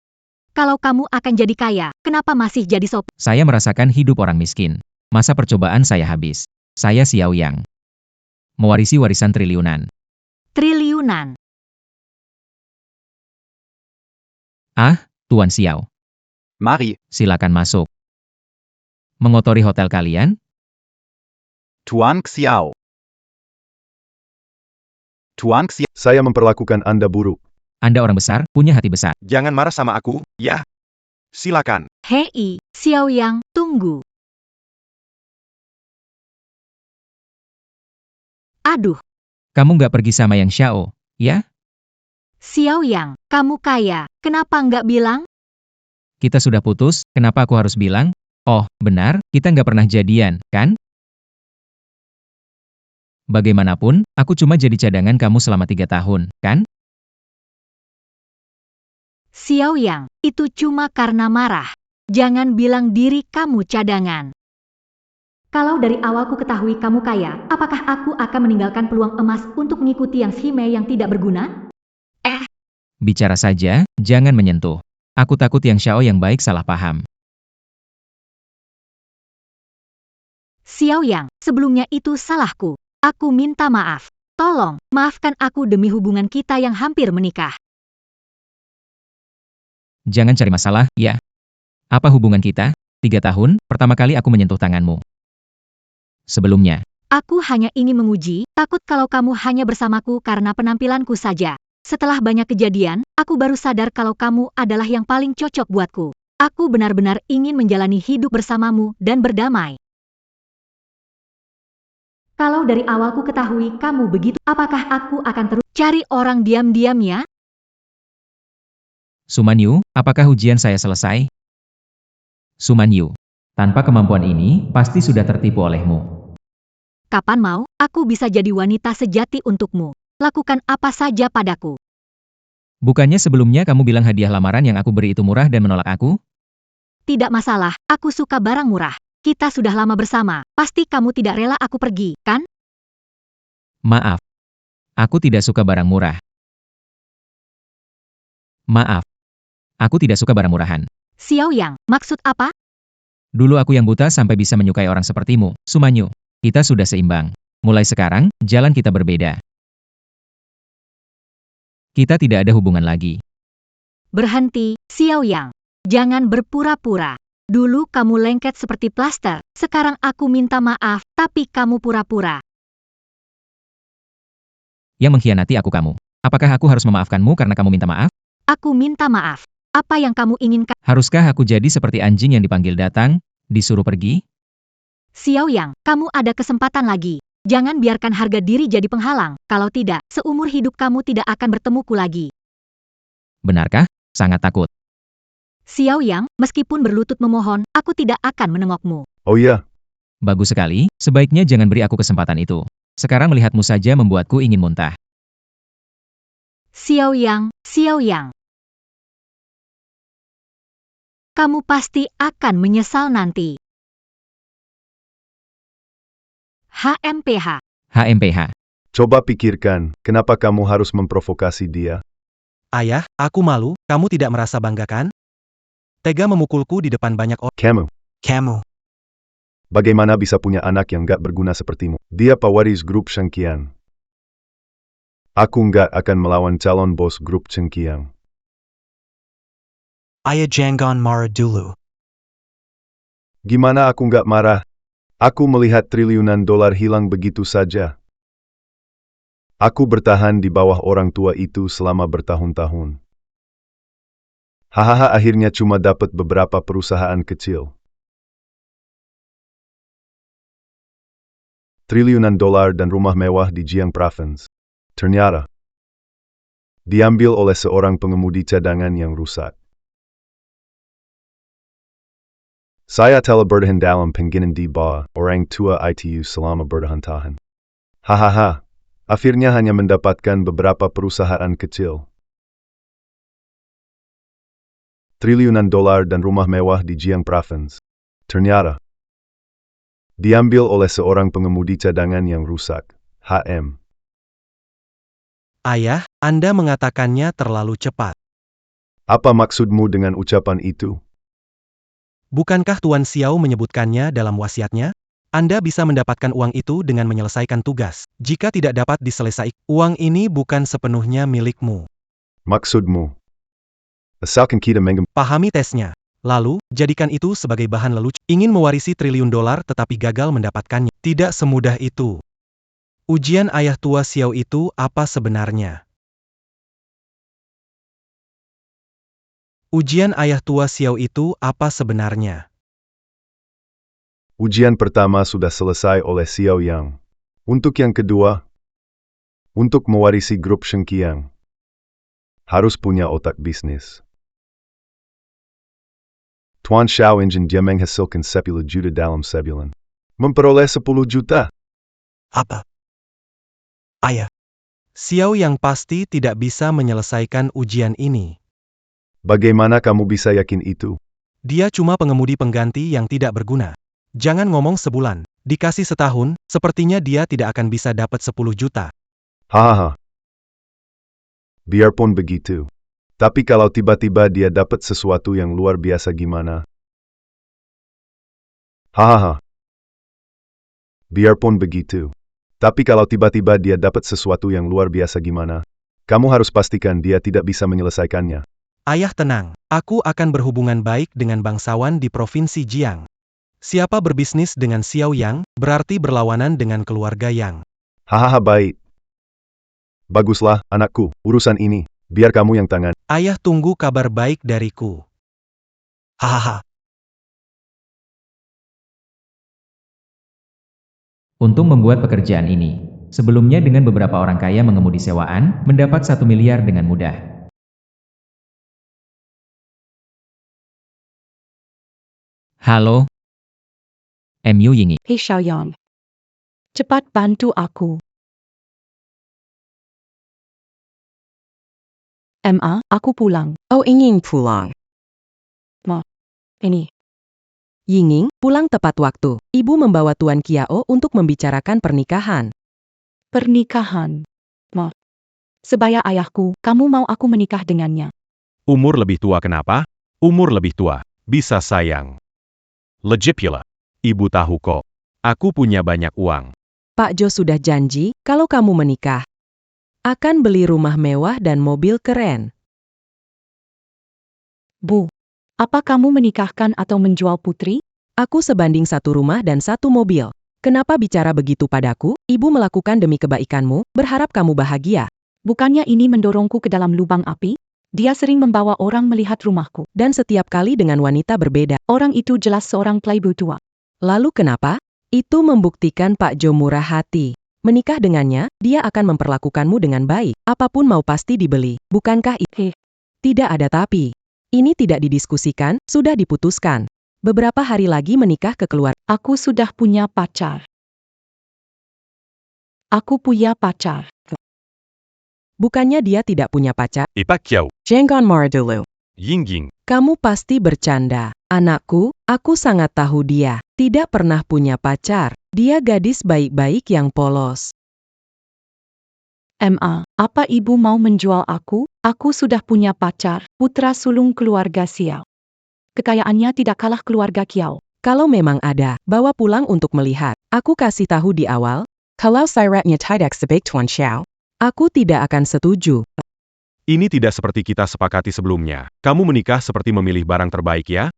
Kalau kamu akan jadi kaya, kenapa masih jadi sopir? Saya merasakan hidup orang miskin. Masa percobaan saya habis. Saya Xiao Yang. Mewarisi warisan triliunan. Triliunan. Ah, Tuan Xiao. Mari. Silakan masuk. Mengotori hotel kalian? Tuan Xiao. Tuan Xiao. Saya memperlakukan Anda buruk. Anda orang besar, punya hati besar. Jangan marah sama aku, ya. Silakan. Hei, Xiao Yang, tunggu. Aduh. Kamu nggak pergi sama Yang Xiao, ya? Xiao Yang, kamu kaya, kenapa nggak bilang? Kita sudah putus, kenapa aku harus bilang? Oh, benar, kita nggak pernah jadian, kan? Bagaimanapun, aku cuma jadi cadangan kamu selama 3 tahun, kan? Xiao Yang, itu cuma karena marah. Jangan bilang diri kamu cadangan. Kalau dari awal ku ketahui kamu kaya, apakah aku akan meninggalkan peluang emas untuk mengikuti yang Shime yang tidak berguna? Bicara saja, jangan menyentuh. Aku takut Yang Xiao yang baik salah paham. Xiao Yang, sebelumnya itu salahku. Aku minta maaf. Tolong, maafkan aku demi hubungan kita yang hampir menikah. Jangan cari masalah, ya. Apa hubungan kita? 3 tahun, pertama kali aku menyentuh tanganmu. Sebelumnya, Aku hanya ingin menguji, takut kalau kamu hanya bersamaku karena penampilanku saja. Setelah banyak kejadian, aku baru sadar kalau kamu adalah yang paling cocok buatku. Aku benar-benar ingin menjalani hidup bersamamu dan berdamai. Kalau dari awal ku ketahui kamu begitu, apakah aku akan terus cari orang diam-diam ya? Sumanyu, apakah ujian saya selesai? Sumanyu, tanpa kemampuan ini, pasti sudah tertipu olehmu. Kapan mau, aku bisa jadi wanita sejati untukmu. Lakukan apa saja padaku. Bukannya sebelumnya kamu bilang hadiah lamaran yang aku beri itu murah dan menolak aku? Tidak masalah, aku suka barang murah. Kita sudah lama bersama, pasti kamu tidak rela aku pergi, kan? Maaf. Aku tidak suka barang murah. Maaf. Aku tidak suka barang murahan. Xiao Yang, maksud apa? Dulu aku yang buta sampai bisa menyukai orang sepertimu, Sumanyu. Kita sudah seimbang. Mulai sekarang, jalan kita berbeda. Kita tidak ada hubungan lagi. Berhenti, Xiao Yang. Jangan berpura-pura. Dulu kamu lengket seperti plaster, sekarang aku minta maaf, tapi kamu pura-pura. Yang mengkhianati aku kamu. Apakah aku harus memaafkanmu karena kamu minta maaf? Aku minta maaf. Apa yang kamu inginkan? Haruskah aku jadi seperti anjing yang dipanggil datang, disuruh pergi? Xiao Yang, kamu ada kesempatan lagi. Jangan biarkan harga diri jadi penghalang, kalau tidak, seumur hidup kamu tidak akan bertemuku lagi. Benarkah? Sangat takut. Xiao Yang, meskipun berlutut memohon, aku tidak akan menengokmu. Oh ya, Bagus sekali, sebaiknya jangan beri aku kesempatan itu. Sekarang melihatmu saja membuatku ingin muntah. Xiao Yang, Xiao Yang. Kamu pasti akan menyesal nanti. HMPH. HMPH. coba pikirkan, kenapa kamu harus memprovokasi dia? Ayah, aku malu, kamu tidak merasa bangga kan? Tega memukulku di depan banyak orang. Kamu, bagaimana bisa punya anak yang gak berguna sepertimu? Dia pewaris grup Shengqiang. Aku gak akan melawan calon bos grup Shengqiang. Ayah jangan marah dulu. Gimana aku gak marah? Aku melihat triliunan dolar hilang begitu saja. Aku bertahan di bawah orang tua itu selama bertahun-tahun. Hahaha, akhirnya cuma dapat beberapa perusahaan kecil. Triliunan dolar dan rumah mewah di Jiang Province. Ternyata diambil oleh seorang pengemudi cadangan yang rusak. Saya telah bertahan dalam penghinaan di bawah orang tua itu selama bertahun-tahun. Hahaha, akhirnya hanya mendapatkan beberapa perusahaan kecil. Triliunan dolar dan rumah mewah di Jiang Province. Ternyata diambil oleh seorang pengemudi cadangan yang rusak. HM. Ayah, Anda mengatakannya terlalu cepat. Apa maksudmu dengan ucapan itu? Bukankah Tuan Xiao menyebutkannya dalam wasiatnya? Anda bisa mendapatkan uang itu dengan menyelesaikan tugas. Jika tidak dapat diselesaikan, uang ini bukan sepenuhnya milikmu. Maksudmu? Asalkan kita Pahami tesnya. Lalu, jadikan itu sebagai bahan lelucon. Ingin mewarisi triliun dolar tetapi gagal mendapatkannya. Tidak semudah itu. Ujian ayah tua Xiao itu apa sebenarnya? Ujian ayah tua Xiao itu apa sebenarnya? Ujian pertama sudah selesai oleh Xiao Yang. Untuk yang kedua, untuk mewarisi grup Shengqiang, harus punya otak bisnis. Tuan Xiao Engine dia menghasilkan 10 juta dalam sebulan. Memperoleh 10 juta. Apa? Ayah, Xiao yang pasti tidak bisa menyelesaikan ujian ini. Bagaimana kamu bisa yakin itu? Dia cuma pengemudi pengganti yang tidak berguna. Jangan ngomong sebulan. Dikasih setahun, sepertinya dia tidak akan bisa dapat 10 juta. Hahaha. Biarpun begitu. Tapi kalau tiba-tiba dia dapat sesuatu yang luar biasa gimana? Hahaha. Biarpun begitu. Tapi kalau tiba-tiba dia dapat sesuatu yang luar biasa gimana? Kamu harus pastikan dia tidak bisa menyelesaikannya. Ayah tenang, aku akan berhubungan baik dengan bangsawan di Provinsi Jiang. Siapa berbisnis dengan Xiao Yang, berarti berlawanan dengan keluarga Yang. Hahaha baik. Baguslah, anakku, urusan ini, biar kamu yang tangan. Ayah tunggu kabar baik dariku. Hahaha. Untuk membuat pekerjaan ini, sebelumnya dengan beberapa orang kaya mengemudi sewaan, mendapat 1 miliar dengan mudah. Halo? MU Yingi. Hei Xiaoyang. Cepat bantu aku. Aku pulang. Oh, ingin pulang. Ini. Yinging, pulang tepat waktu. Ibu membawa Tuan Kiao untuk membicarakan pernikahan. Pernikahan. Sebaya ayahku, kamu mau aku menikah dengannya. Umur lebih tua kenapa? Umur lebih tua. Bisa sayang. Legipula. Ibu tahu kok. Aku punya banyak uang. Pak Jo sudah janji, kalau kamu menikah, akan beli rumah mewah dan mobil keren. Bu, apa kamu menikahkan atau menjual putri? Aku sebanding 1 rumah dan 1 mobil. Kenapa bicara begitu padaku? Ibu melakukan demi kebaikanmu, berharap kamu bahagia. Bukannya ini mendorongku ke dalam lubang api? Dia sering membawa orang melihat rumahku. Dan setiap kali dengan wanita berbeda. Orang itu jelas seorang playboy tua. Lalu kenapa? Itu membuktikan Pak Jo murah hati. Menikah dengannya, dia akan memperlakukanmu dengan baik. Apapun mau pasti dibeli. Bukankah itu? Tidak ada tapi. Ini tidak didiskusikan, sudah diputuskan. Beberapa hari lagi menikah ke keluarga. Aku sudah punya pacar. Aku punya pacar. Bukannya dia tidak punya pacar? Et pas Kiao. Jangan marah dulu. Yingying. Kamu pasti bercanda. Anakku, aku sangat tahu dia. Tidak pernah punya pacar. Dia gadis baik-baik yang polos. Apa ibu mau menjual aku? Aku sudah punya pacar, putra sulung keluarga Xiao. Kekayaannya tidak kalah keluarga Kiao. Kalau memang ada, bawa pulang untuk melihat. Aku kasih tahu di awal, kalau syaratnya tidak sebaik Tuan Xiao, aku tidak akan setuju. Ini tidak seperti kita sepakati sebelumnya. Kamu menikah seperti memilih barang terbaik ya?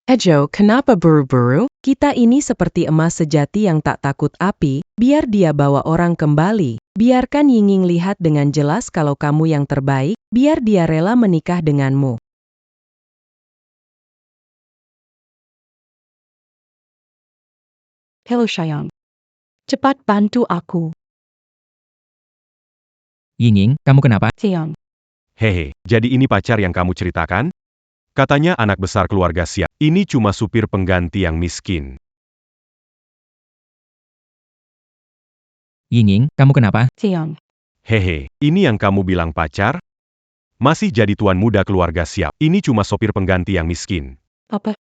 Ejo, kenapa buru-buru? Kita ini seperti emas sejati yang tak takut api, biar dia bawa orang kembali. Biarkan Yinging lihat dengan jelas kalau kamu yang terbaik, biar dia rela menikah denganmu. Hello Xiaoyang. Cepat bantu aku. Yinging, kamu kenapa? Xiaoyang. Hehe, jadi ini pacar yang kamu ceritakan? Katanya anak besar keluarga Xiao. Ini cuma supir pengganti yang miskin. Yinging, kamu kenapa? Xiaoyang. Hehe, ini yang kamu bilang pacar? Masih jadi tuan muda keluarga Xiao. Ini cuma sopir pengganti yang miskin. Apa?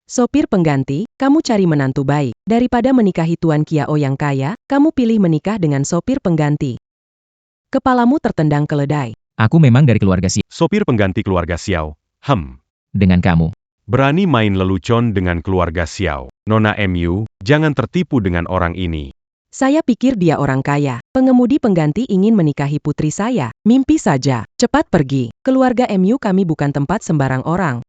Sopir pengganti, kamu cari menantu baik. Daripada menikahi Tuan Kiao yang kaya, kamu pilih menikah dengan sopir pengganti. Kepalamu tertendang keledai. Aku memang dari keluarga Xiao. Sopir pengganti keluarga Xiao. Dengan kamu. Berani main lelucon dengan keluarga Xiao. Nona MU, jangan tertipu dengan orang ini. Saya pikir dia orang kaya. Pengemudi pengganti ingin menikahi putri saya. Mimpi saja. Cepat pergi. Keluarga MU kami bukan tempat sembarang orang.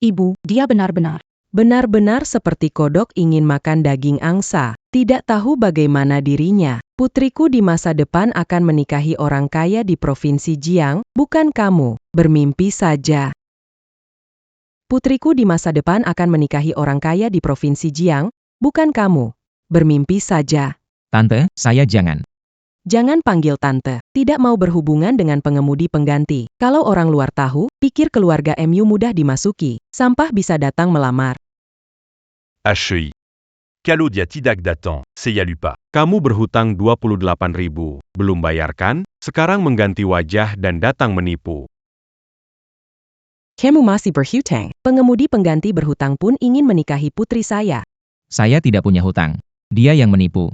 Ibu, dia benar-benar. Benar-benar seperti kodok ingin makan daging angsa. Tidak tahu bagaimana dirinya. Putriku di masa depan akan menikahi orang kaya di Provinsi Jiang, bukan kamu. Bermimpi saja. Putriku di masa depan akan menikahi orang kaya di Provinsi Jiang, bukan kamu. Bermimpi saja. Tante, saya jangan. Jangan panggil tante. Tidak mau berhubungan dengan pengemudi pengganti. Kalau orang luar tahu, pikir keluarga MU mudah dimasuki. Sampah bisa datang melamar. HEI. Claudia tidak datang. Saya lupa. Kamu berhutang 28.000, belum bayarkan, sekarang mengganti wajah dan datang menipu. Kamu masih berhutang. Pengemudi pengganti berhutang pun ingin menikahi putri saya. Saya tidak punya hutang. Dia yang menipu.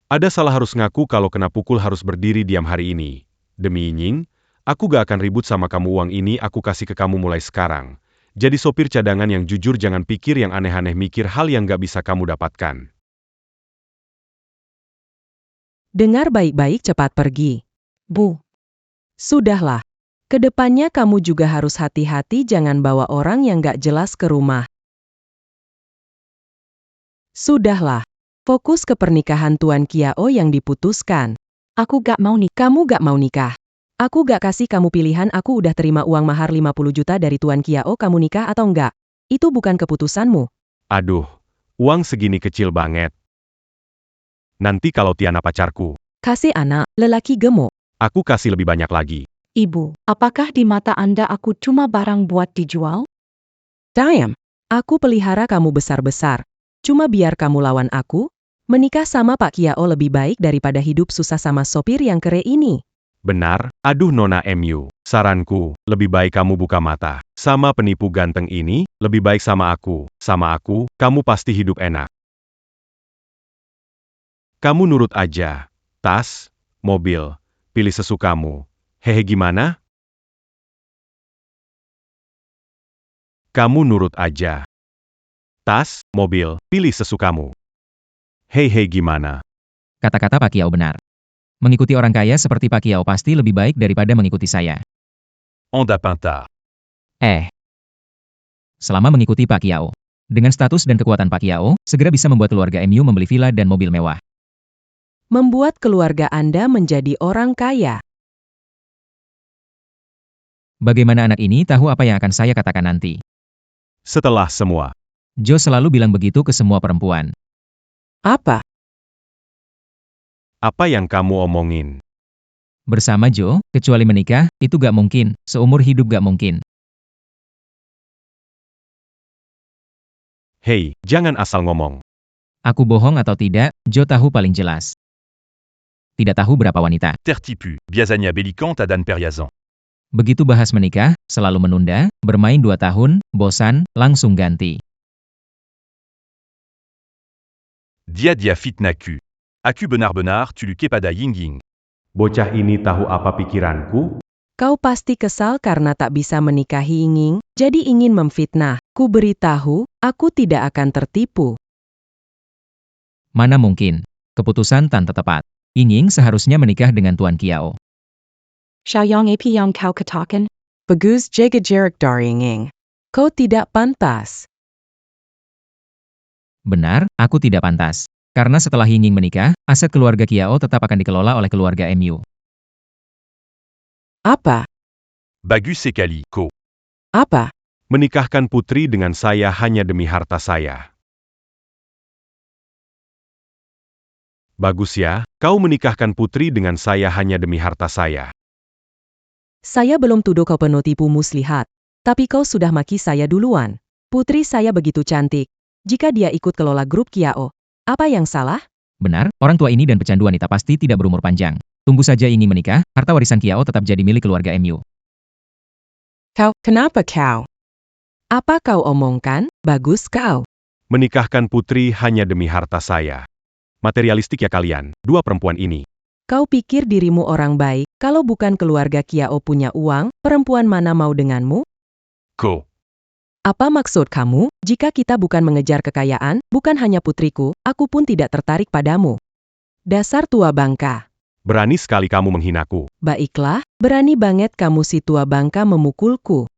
Ada salah harus ngaku kalau kena pukul harus berdiri diam hari ini. Demi Yinging, Aku gak akan ribut sama kamu, uang ini aku kasih ke kamu mulai sekarang. Jadi sopir cadangan yang jujur, jangan pikir yang aneh-aneh, mikir hal yang gak bisa kamu dapatkan. Dengar baik-baik, cepat pergi. Bu, Sudahlah. Kedepannya kamu juga harus hati-hati, jangan bawa orang yang gak jelas ke rumah. Sudahlah. Fokus ke pernikahan Tuan Kiao yang diputuskan. aku gak mau nih. Kamu gak mau nikah. Aku gak kasih kamu pilihan, aku udah terima uang mahar 50 juta dari Tuan Kiao, kamu nikah atau enggak. Itu bukan keputusanmu. Aduh, uang segini kecil banget. Nanti kalau Tiana pacarku, Kasih anak, lelaki gemuk. aku kasih lebih banyak lagi. Ibu, apakah di mata Anda aku cuma barang buat dijual? Damn. Aku pelihara kamu besar-besar. Cuma biar kamu lawan aku? Menikah sama Pak Kiao lebih baik daripada hidup susah sama sopir yang kere ini. Benar, aduh Nona MU, saranku, lebih baik kamu buka mata. Sama penipu ganteng ini, lebih baik sama aku, kamu pasti hidup enak. Kamu nurut aja. Tas, mobil, pilih sesukamu. Hehe, gimana? Kamu nurut aja. Tas, mobil, pilih sesukamu. Hei, gimana? Kata-kata Pak Kiao benar. Mengikuti orang kaya seperti Pak Kiao pasti lebih baik daripada mengikuti saya. Anda pinta. Selama mengikuti Pak Kiao, dengan status dan kekuatan Pak Kiao, segera bisa membuat keluarga MU membeli villa dan mobil mewah. Membuat keluarga Anda menjadi orang kaya. Bagaimana anak ini tahu apa yang akan saya katakan nanti? Setelah semua, Joe selalu bilang begitu ke semua perempuan. Apa? apa yang kamu omongin? Bersama Joe, kecuali menikah, itu gak mungkin, seumur hidup gak mungkin. Hei, jangan asal ngomong. Aku bohong atau tidak, Joe tahu paling jelas. Tidak tahu berapa wanita. Tertipu, Biazania Bellicante à Dan Periazan. Begitu bahas menikah, selalu menunda, bermain 2 tahun, bosan, langsung ganti. Dia fitnaku. Aku benar-benar tu luke pada yingying. Bocah ini tahu apa pikiranku? Kau pasti kesal karena tak bisa menikahi Yinging, jadi ingin memfitnah. Ku beritahu, aku tidak akan tertipu. Mana mungkin. Keputusan tante tepat. Yinging seharusnya menikah dengan Tuan Kiao. Xiaoyang AP yang kau katakan? Bagus jaga jarak dari Yinging. Kau tidak pantas. Benar, aku tidak pantas. Karena setelah Yinging menikah, aset keluarga Kiao tetap akan dikelola oleh keluarga MU. Apa? Bagus sekali, ko. Apa? Menikahkan putri dengan saya hanya demi harta saya. Bagus ya, kau menikahkan putri dengan saya hanya demi harta saya. Saya belum tuduh kau penipu muslihat. Tapi kau sudah maki saya duluan. Putri saya begitu cantik. Jika dia ikut kelola grup Kiao, apa yang salah? Benar, orang tua ini dan pecandu wanita pasti tidak berumur panjang. Tunggu saja Yinging menikah, harta warisan Kiao tetap jadi milik keluarga MU. Kenapa kau? Apa kau omongkan? Bagus kau. Menikahkan putri hanya demi harta saya. Materialistik ya kalian, dua perempuan ini. Kau pikir dirimu orang baik, kalau bukan keluarga Kiao punya uang, perempuan mana mau denganmu? Ko. Apa maksud kamu? Jika kita bukan mengejar kekayaan, bukan hanya putriku, aku pun tidak tertarik padamu. Dasar tua bangka. Berani sekali kamu menghinaku. Baiklah, berani banget kamu si tua bangka memukulku.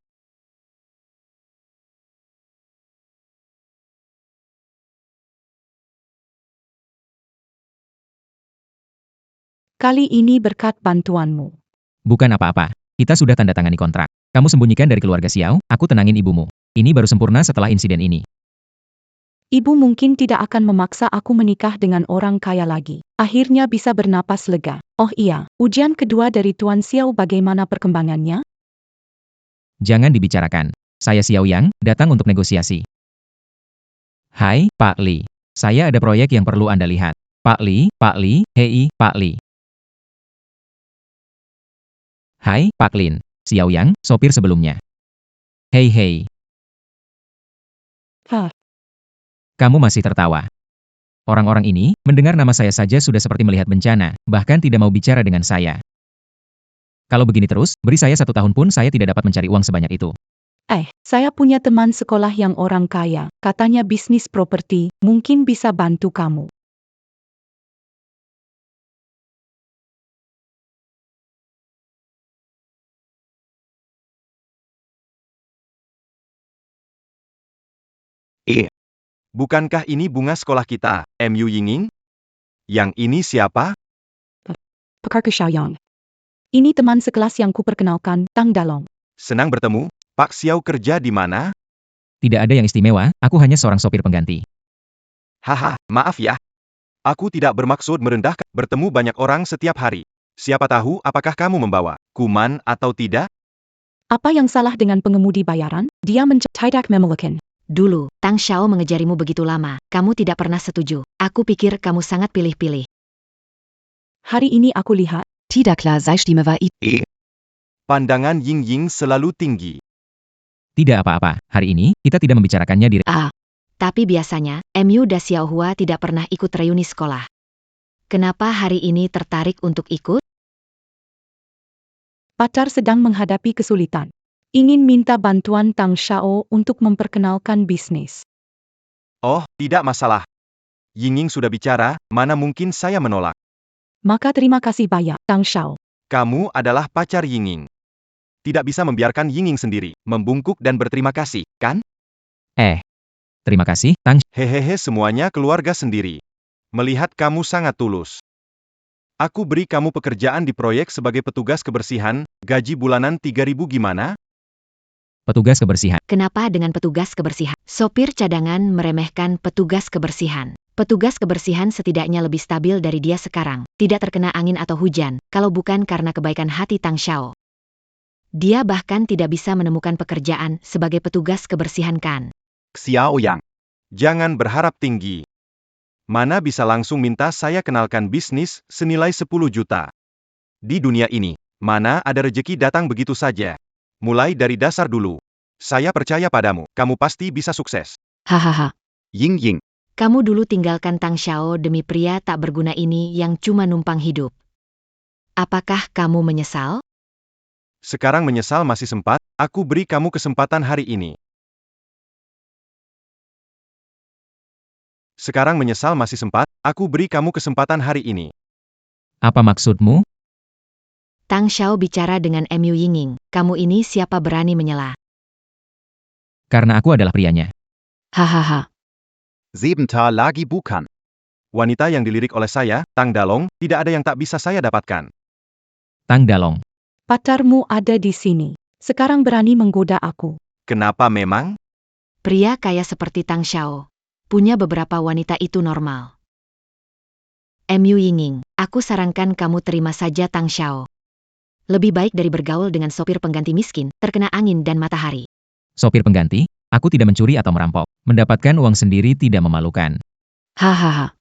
Kali ini berkat bantuanmu. Bukan apa-apa. Kita sudah tanda tangani kontrak. Kamu sembunyikan dari keluarga Xiao, aku tenangin ibumu. Ini baru sempurna setelah insiden ini. Ibu mungkin tidak akan memaksa aku menikah dengan orang kaya lagi. Akhirnya bisa bernapas lega. Oh iya, ujian kedua dari Tuan Xiao bagaimana perkembangannya? Jangan dibicarakan. Saya Xiao Yang, datang untuk negosiasi. Hai, Pak Li. Saya ada proyek yang perlu Anda lihat. Pak Li, hei, Pak Li. Hai, Pak Lin. Xiao Yang, sopir sebelumnya. Hei. Kamu masih tertawa. Orang-orang ini, mendengar nama saya saja sudah seperti melihat bencana, bahkan tidak mau bicara dengan saya. Kalau begini terus, beri saya 1 tahun pun saya tidak dapat mencari uang sebanyak itu. Saya punya teman sekolah yang orang kaya, katanya bisnis properti, mungkin bisa bantu kamu. Bukankah ini bunga sekolah kita, MU Yinging? Yang ini siapa? Pakar Xiaoyang. Ini teman sekelas yang kuperkenalkan, Tang Dalong. Senang bertemu. Pak Xiao kerja di mana? Tidak ada yang istimewa, aku hanya seorang sopir pengganti. Haha, maaf ya. Aku tidak bermaksud merendahkan. Bertemu banyak orang setiap hari. Siapa tahu apakah kamu membawa kuman atau tidak? Apa yang salah dengan pengemudi bayaran? Dia tidak memelakan. Dulu, Tang Xiao mengejarimu begitu lama, kamu tidak pernah setuju. Aku pikir kamu sangat pilih-pilih. Hari ini aku lihat, Tidaklah seine Stimme war Pandangan Ying Ying selalu tinggi. Tidak apa-apa, hari ini, kita tidak membicarakannya di... Tapi biasanya, MU dan Xiaohua tidak pernah ikut reuni sekolah. Kenapa hari ini tertarik untuk ikut? pacar sedang menghadapi kesulitan. Ingin minta bantuan Tang Xiao untuk memperkenalkan bisnis. Oh, tidak masalah. Ying Ying sudah bicara, mana mungkin saya menolak. Maka terima kasih banyak, Tang Xiao. Kamu adalah pacar Ying Ying. Tidak bisa membiarkan Ying Ying sendiri, membungkuk dan berterima kasih, kan? Terima kasih, Tang. Hehehe, semuanya keluarga sendiri. Melihat kamu sangat tulus. Aku beri kamu pekerjaan di proyek sebagai petugas kebersihan, gaji bulanan 3.000 gimana? Petugas kebersihan. Kenapa dengan petugas kebersihan? Sopir cadangan meremehkan petugas kebersihan. Petugas kebersihan setidaknya lebih stabil dari dia sekarang, tidak terkena angin atau hujan, kalau bukan karena kebaikan hati Tang Xiao. Dia bahkan tidak bisa menemukan pekerjaan sebagai petugas kebersihan kan. Xiaoyang. Jangan berharap tinggi. Mana bisa langsung minta saya kenalkan bisnis senilai 10 juta. Di dunia ini, mana ada rezeki datang begitu saja. Mulai dari dasar dulu. Saya percaya padamu, kamu pasti bisa sukses. Hahaha. Ying Ying. Kamu dulu tinggalkan Tang Xiao demi pria tak berguna ini yang cuma numpang hidup. Apakah kamu menyesal? Sekarang menyesal masih sempat, aku beri kamu kesempatan hari ini. Sekarang menyesal masih sempat, aku beri kamu kesempatan hari ini. Apa maksudmu? Tang Xiao bicara dengan MU Yinging, kamu ini siapa berani menyela? Karena aku adalah prianya. Hahaha. Sebentar lagi bukan. Wanita yang dilirik oleh saya, Tang Dalong, tidak ada yang tak bisa saya dapatkan. Tang Dalong. Pacarmu ada di sini. Sekarang berani menggoda aku. Kenapa memang? Pria kaya seperti Tang Xiao. Punya beberapa wanita itu normal. MU Yinging, aku sarankan kamu terima saja Tang Xiao. Lebih baik dari bergaul dengan sopir pengganti miskin, terkena angin dan matahari. Sopir pengganti? Aku tidak mencuri atau merampok. Mendapatkan uang sendiri tidak memalukan. Hahaha.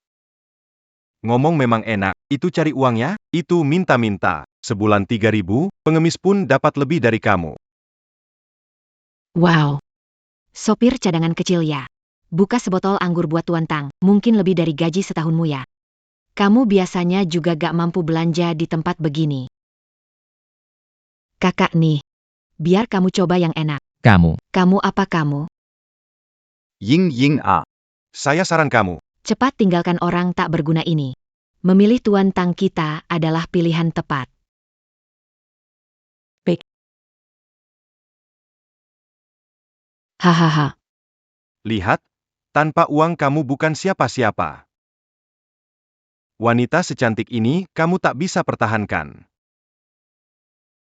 Ngomong memang enak, itu cari uangnya, itu minta-minta. Sebulan 3.000, pengemis pun dapat lebih dari kamu. Wow. Sopir cadangan kecil ya. Buka sebotol anggur buat Tuan Tang, mungkin lebih dari gaji setahunmu ya. Kamu biasanya juga gak mampu belanja di tempat begini. Kakak nih. Biar kamu coba yang enak. Kamu. Kamu apa kamu? Ying Ying A. Saya saran kamu. Cepat tinggalkan orang tak berguna ini. Memilih Tuan Tang kita adalah pilihan tepat. Baik. Hahaha. Lihat, tanpa uang kamu bukan siapa-siapa. Wanita secantik ini, kamu tak bisa pertahankan.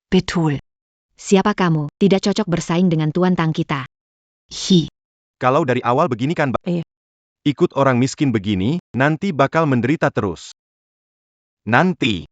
Betul. Siapa kamu? Tidak cocok bersaing dengan Tuan Tang kita. Hi. Kalau dari awal begini kan, ikut orang miskin begini, nanti bakal menderita terus. Nanti,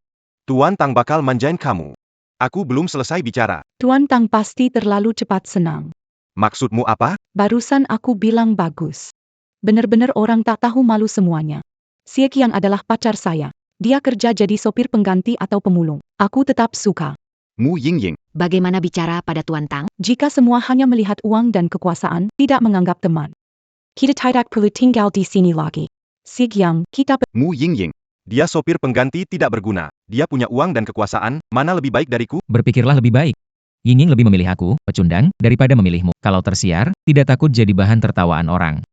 Tuan Tang bakal manjain kamu. Aku belum selesai bicara. Tuan Tang pasti terlalu cepat senang. Maksudmu apa? Barusan aku bilang bagus. Benar-benar orang tak tahu malu semuanya. Xie Qiang adalah pacar saya. Dia kerja jadi sopir pengganti atau pemulung. Aku tetap suka. Mu Ying Ying. Bagaimana bicara pada Tuan Tang? Jika semua hanya melihat uang dan kekuasaan, tidak menganggap teman. Kita tidak perlu tinggal di sini lagi. Xie Qiang, kita Mu Ying Ying. Dia sopir pengganti tidak berguna. Dia punya uang dan kekuasaan, mana lebih baik dariku? Berpikirlah lebih baik. Ying lebih memilih aku, pecundang, daripada memilihmu. Kalau tersiar, tidak takut jadi bahan tertawaan orang.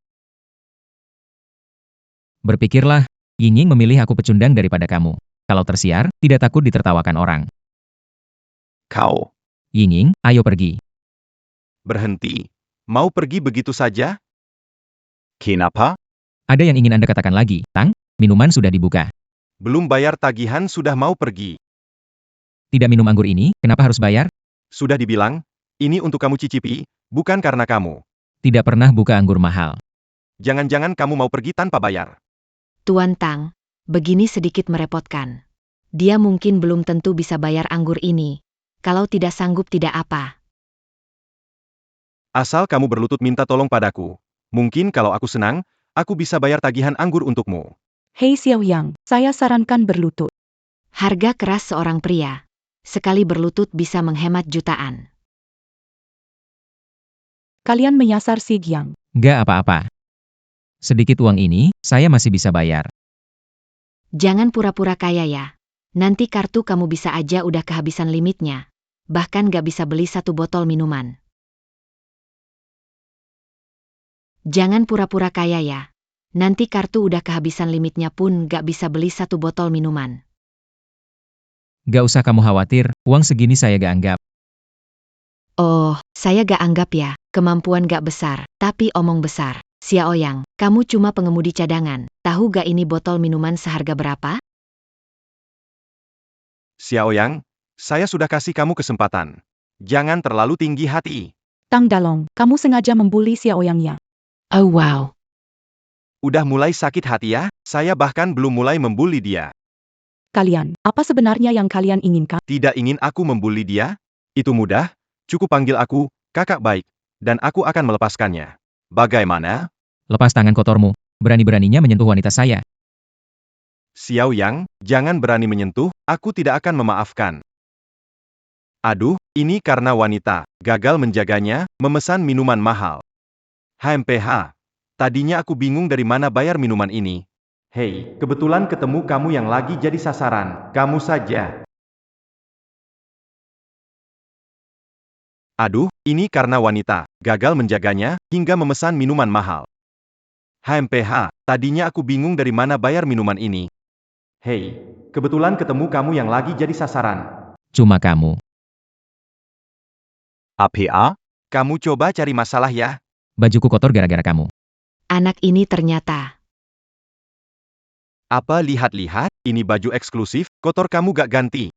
Berpikirlah, Ying memilih aku pecundang daripada kamu. Kalau tersiar, tidak takut ditertawakan orang. Kau. Ying, ayo pergi. Berhenti. Mau pergi begitu saja? Kenapa? Ada yang ingin Anda katakan lagi, Tang? Minuman sudah dibuka. Belum bayar tagihan sudah mau pergi. Tidak minum anggur ini, kenapa harus bayar? Sudah dibilang, ini untuk kamu cicipi, bukan karena kamu. Tidak pernah buka anggur mahal. Jangan-jangan kamu mau pergi tanpa bayar. Tuan Tang, begini sedikit merepotkan. Dia mungkin belum tentu bisa bayar anggur ini. Kalau tidak sanggup tidak apa. Asal kamu berlutut minta tolong padaku. Mungkin kalau aku senang, aku bisa bayar tagihan anggur untukmu. Hei Xiao Yang, saya sarankan berlutut. Harga keras seorang pria. Sekali berlutut bisa menghemat jutaan. Kalian menyasar Si Yang. Gak apa-apa. Sedikit uang ini, saya masih bisa bayar. Jangan pura-pura kaya ya. Nanti kartu kamu bisa aja udah kehabisan limitnya. Bahkan gak bisa beli 1 botol minuman. Jangan pura-pura kaya ya. Nanti kartu udah kehabisan limitnya pun gak bisa beli 1 botol minuman. Gak usah kamu khawatir, uang segini saya gak anggap. Oh, saya gak anggap ya, kemampuan gak besar, tapi omong besar. Xiao Yang, kamu cuma pengemudi cadangan. Tahu gak ini botol minuman seharga berapa? Xiao Yang, saya sudah kasih kamu kesempatan. Jangan terlalu tinggi hati. Tang Dalong, kamu sengaja membuli Xiao Yang ya. Oh wow. Udah mulai sakit hati ya? Saya bahkan belum mulai membuli dia. Kalian, apa sebenarnya yang kalian inginkan? Tidak ingin aku membuli dia? Itu mudah. Cukup panggil aku, kakak baik. Dan aku akan melepaskannya. Bagaimana? Lepas tangan kotormu. Berani-beraninya menyentuh wanita saya. Xiao Yang, jangan berani menyentuh, aku tidak akan memaafkan. Aduh, ini karena wanita, gagal menjaganya, memesan minuman mahal. HMPH. Tadinya aku bingung dari mana bayar minuman ini. Hei, kebetulan ketemu kamu yang lagi jadi sasaran, kamu saja. Aduh, ini karena wanita, gagal menjaganya, hingga memesan minuman mahal. HMPH, tadinya aku bingung dari mana bayar minuman ini. Hei, kebetulan ketemu kamu yang lagi jadi sasaran. Cuma kamu. APA? Kamu coba cari masalah ya. Bajuku kotor gara-gara kamu. Anak ini ternyata. Apa lihat-lihat, ini baju eksklusif, kotor kamu gak ganti.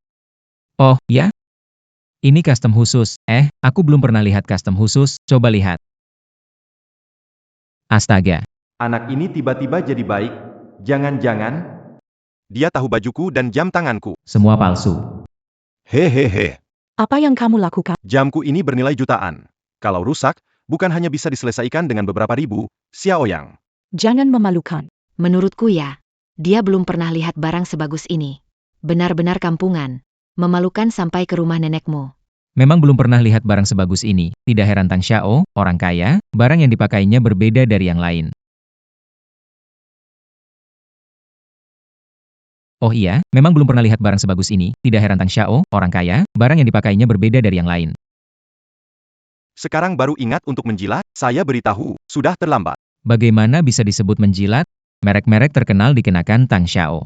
Oh, ya? Ini custom khusus. Aku belum pernah lihat custom khusus, coba lihat. Astaga. Anak ini tiba-tiba jadi baik. Jangan-jangan dia tahu bajuku dan jam tanganku. Semua palsu. Hehehe. Apa yang kamu lakukan? Jamku ini bernilai jutaan. Kalau rusak, bukan hanya bisa diselesaikan dengan beberapa ribu. Xiao Yang. Jangan memalukan. Menurutku ya, dia belum pernah lihat barang sebagus ini. Benar-benar kampungan. Memalukan sampai ke rumah nenekmu. Memang belum pernah lihat barang sebagus ini. Tidak heran Tang Xiao, orang kaya, barang yang dipakainya berbeda dari yang lain. Oh iya, memang belum pernah lihat barang sebagus ini. Tidak heran Tang Xiao, orang kaya, barang yang dipakainya berbeda dari yang lain. Sekarang baru ingat untuk menjilat, saya beritahu, sudah terlambat. Bagaimana bisa disebut menjilat? Merek-merek terkenal dikenakan Tang Xiao.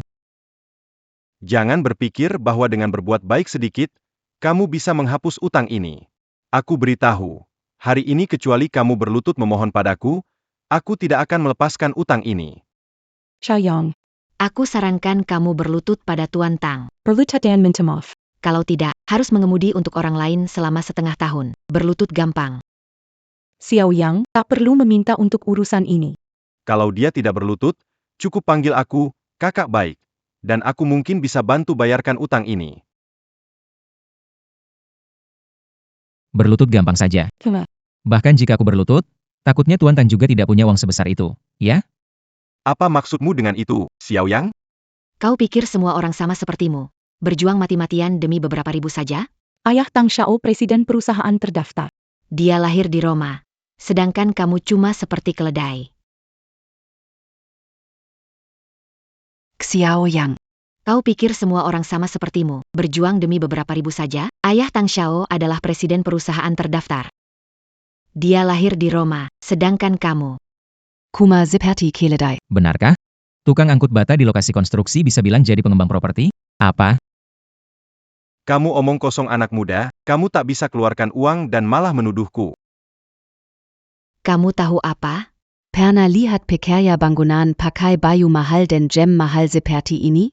Jangan berpikir bahwa dengan berbuat baik sedikit, kamu bisa menghapus utang ini. Aku beritahu, hari ini kecuali kamu berlutut memohon padaku, aku tidak akan melepaskan utang ini. Xiao Yang, Aku sarankan kamu berlutut pada Tuan Tang. berlutut dan minta maaf. Kalau tidak, harus mengemudi untuk orang lain selama setengah tahun. Berlutut gampang. Xiao Yang, tak perlu meminta untuk urusan ini. Kalau dia tidak berlutut, cukup panggil aku, kakak baik. Dan aku mungkin bisa bantu bayarkan utang ini. Berlutut gampang saja. Cuma, Bahkan jika aku berlutut, takutnya Tuan Tang juga tidak punya uang sebesar itu, ya? Apa maksudmu dengan itu, Xiao Yang? Kau pikir semua orang sama sepertimu? Berjuang mati-matian demi beberapa ribu saja? ayah Tang Xiao presiden perusahaan terdaftar. Dia lahir di Roma. Sedangkan kamu cuma seperti keledai. Xiao Yang, Kau pikir semua orang sama sepertimu, berjuang demi beberapa ribu saja? Ayah Tang Xiao adalah presiden perusahaan terdaftar. Dia lahir di Roma, sedangkan kamu. Kuma seperti keledai. Benarkah? Tukang angkut bata di lokasi konstruksi bisa bilang jadi pengembang properti? Apa? Kamu omong kosong anak muda, kamu tak bisa keluarkan uang dan malah menuduhku. Kamu tahu apa? Pernah lihat pekerja bangunan pakai baju mahal dan gem mahal seperti ini?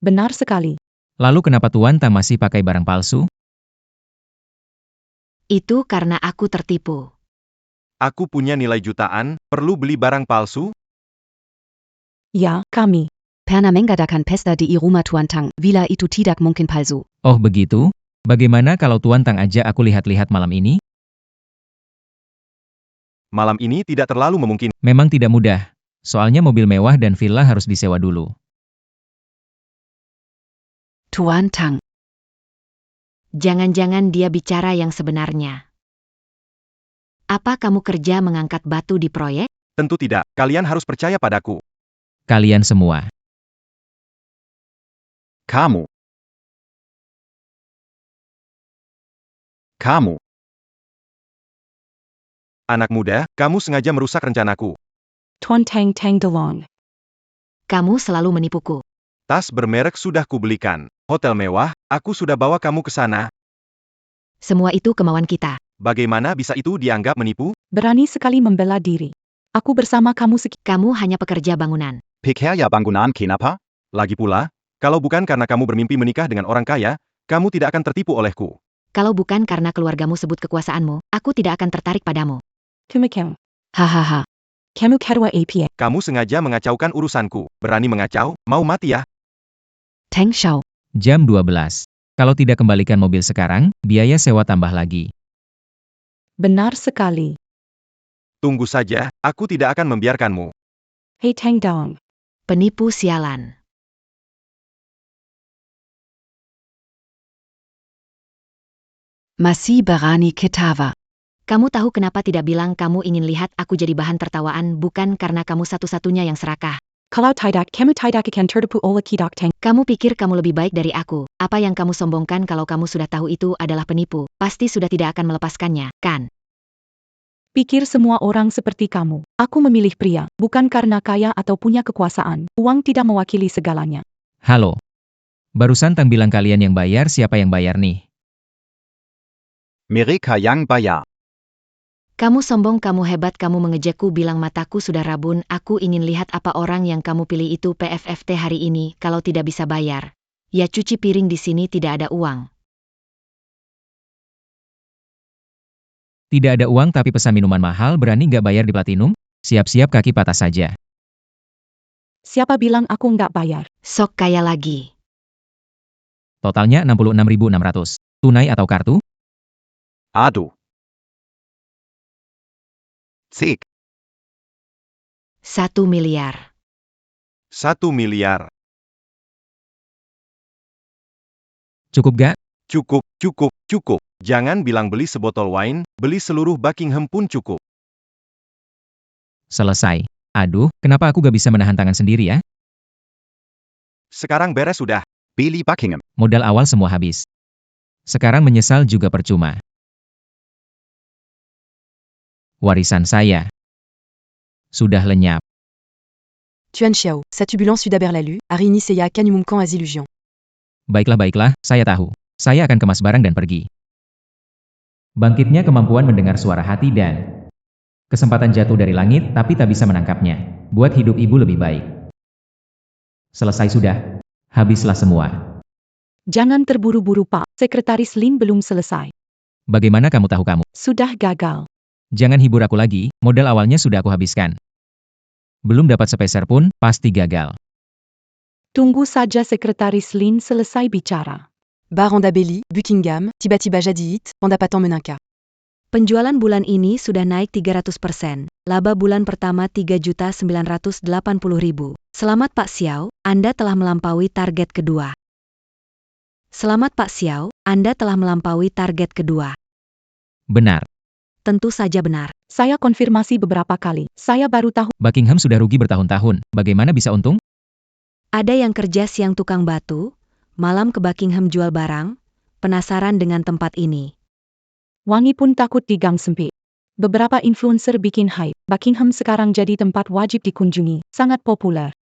Benar sekali. Lalu kenapa Tuan Tang masih pakai barang palsu? Itu karena aku tertipu. Aku punya nilai jutaan, perlu beli barang palsu? Ya, kami. Pernah mengadakan pesta di rumah Tuan Tang, villa itu tidak mungkin palsu. Oh begitu? Bagaimana kalau Tuan Tang ajak aku lihat-lihat malam ini? Malam ini tidak terlalu memungkinkan. Memang tidak mudah. Soalnya mobil mewah dan villa harus disewa dulu. Tuan Tang. Jangan-jangan dia bicara yang sebenarnya. Apa kamu kerja mengangkat batu di proyek? Tentu tidak, kalian harus percaya padaku. Kalian semua. Kamu. Kamu. Anak muda, kamu sengaja merusak rencanaku. Tuan Tang Tang Delong. Kamu selalu menipuku. Tas bermerek sudah kubelikan. Hotel mewah, aku sudah bawa kamu ke sana. Semua itu kemauan kita. Bagaimana bisa itu dianggap menipu? Berani sekali membela diri. Aku bersama kamu Kamu hanya pekerja bangunan. Pekerja bangunan kenapa? Lagi pula, kalau bukan karena kamu bermimpi menikah dengan orang kaya, kamu tidak akan tertipu olehku. Kalau bukan karena keluargamu sebut kekuasaanmu, aku tidak akan tertarik padamu. Kumikem. Hahaha. Kamu kedua APA. Kamu sengaja mengacaukan urusanku. Berani mengacau, mau mati ya? Tang Xiao. Jam 12. Kalau tidak kembalikan mobil sekarang, biaya sewa tambah lagi. Benar sekali. Tunggu saja, aku tidak akan membiarkanmu. Hei Tang Dong. Penipu sialan. Masih berani ketawa. Kamu tahu kenapa tidak bilang kamu ingin lihat aku jadi bahan tertawaan bukan karena kamu satu-satunya yang serakah. Kalau tidak, kamu tidak akan tertipu oleh Kidak Tang. Kamu pikir kamu lebih baik dari aku. Apa yang kamu sombongkan kalau kamu sudah tahu itu adalah penipu, pasti sudah tidak akan melepaskannya, kan? Pikir semua orang seperti kamu. Aku memilih pria, bukan karena kaya atau punya kekuasaan. Uang tidak mewakili segalanya. Halo. Barusan Tang bilang kalian yang bayar, siapa yang bayar nih? Mereka yang bayar. Kamu sombong, kamu hebat, kamu mengejekku, bilang mataku sudah rabun. Aku ingin lihat apa orang yang kamu pilih itu PFFT hari ini, kalau tidak bisa bayar. Ya cuci piring di sini tidak ada uang. Tidak ada uang tapi pesan minuman mahal, berani nggak bayar di Platinum? Siap-siap kaki patah saja. Siapa bilang aku nggak bayar? Sok kaya lagi. Totalnya 66.600. Tunai atau kartu? Aduh. Cek. 1 miliar. 1 miliar. Cukup gak? Cukup, cukup, cukup. Jangan bilang beli sebotol wine, beli seluruh Buckingham pun cukup. Selesai. Aduh, kenapa aku gak bisa menahan tangan sendiri ya? Sekarang beres sudah. Billy Buckingham. Modal awal semua habis. Sekarang menyesal juga percuma. Warisan saya sudah lenyap. Tuan Xiao, sa turbulence d'Aber lalu, Arini Seya Kanumumkan as illusions. Baiklah, saya tahu. Saya akan kemas barang dan pergi. Bangkitnya kemampuan mendengar suara hati dan kesempatan jatuh dari langit tapi tak bisa menangkapnya. Buat hidup ibu lebih baik. Selesai sudah. Habislah semua. Jangan terburu-buru Pak, Sekretaris Lin belum selesai. Bagaimana kamu tahu kamu? Sudah gagal. Jangan hibur aku lagi, modal awalnya sudah aku habiskan. Belum dapat sepeser pun, pasti gagal. Tunggu saja Sekretaris Lin selesai bicara. Baron d'Abelly, Buckingham, Tiba-Tiba Jadid, Pendapatan Menangka. Penjualan bulan ini sudah naik 300%. Laba bulan pertama 3.980.000. Selamat Pak Xiao, Anda telah melampaui target kedua. Selamat Pak Xiao, Anda telah melampaui target kedua. Benar. Tentu saja benar. Saya konfirmasi beberapa kali. Saya baru tahu. Buckingham sudah rugi bertahun-tahun. Bagaimana bisa untung? Ada yang kerja siang tukang batu, malam ke Buckingham jual barang, penasaran dengan tempat ini. Wangi pun takut di gang sempit. Beberapa influencer bikin hype. Buckingham sekarang jadi tempat wajib dikunjungi, sangat populer.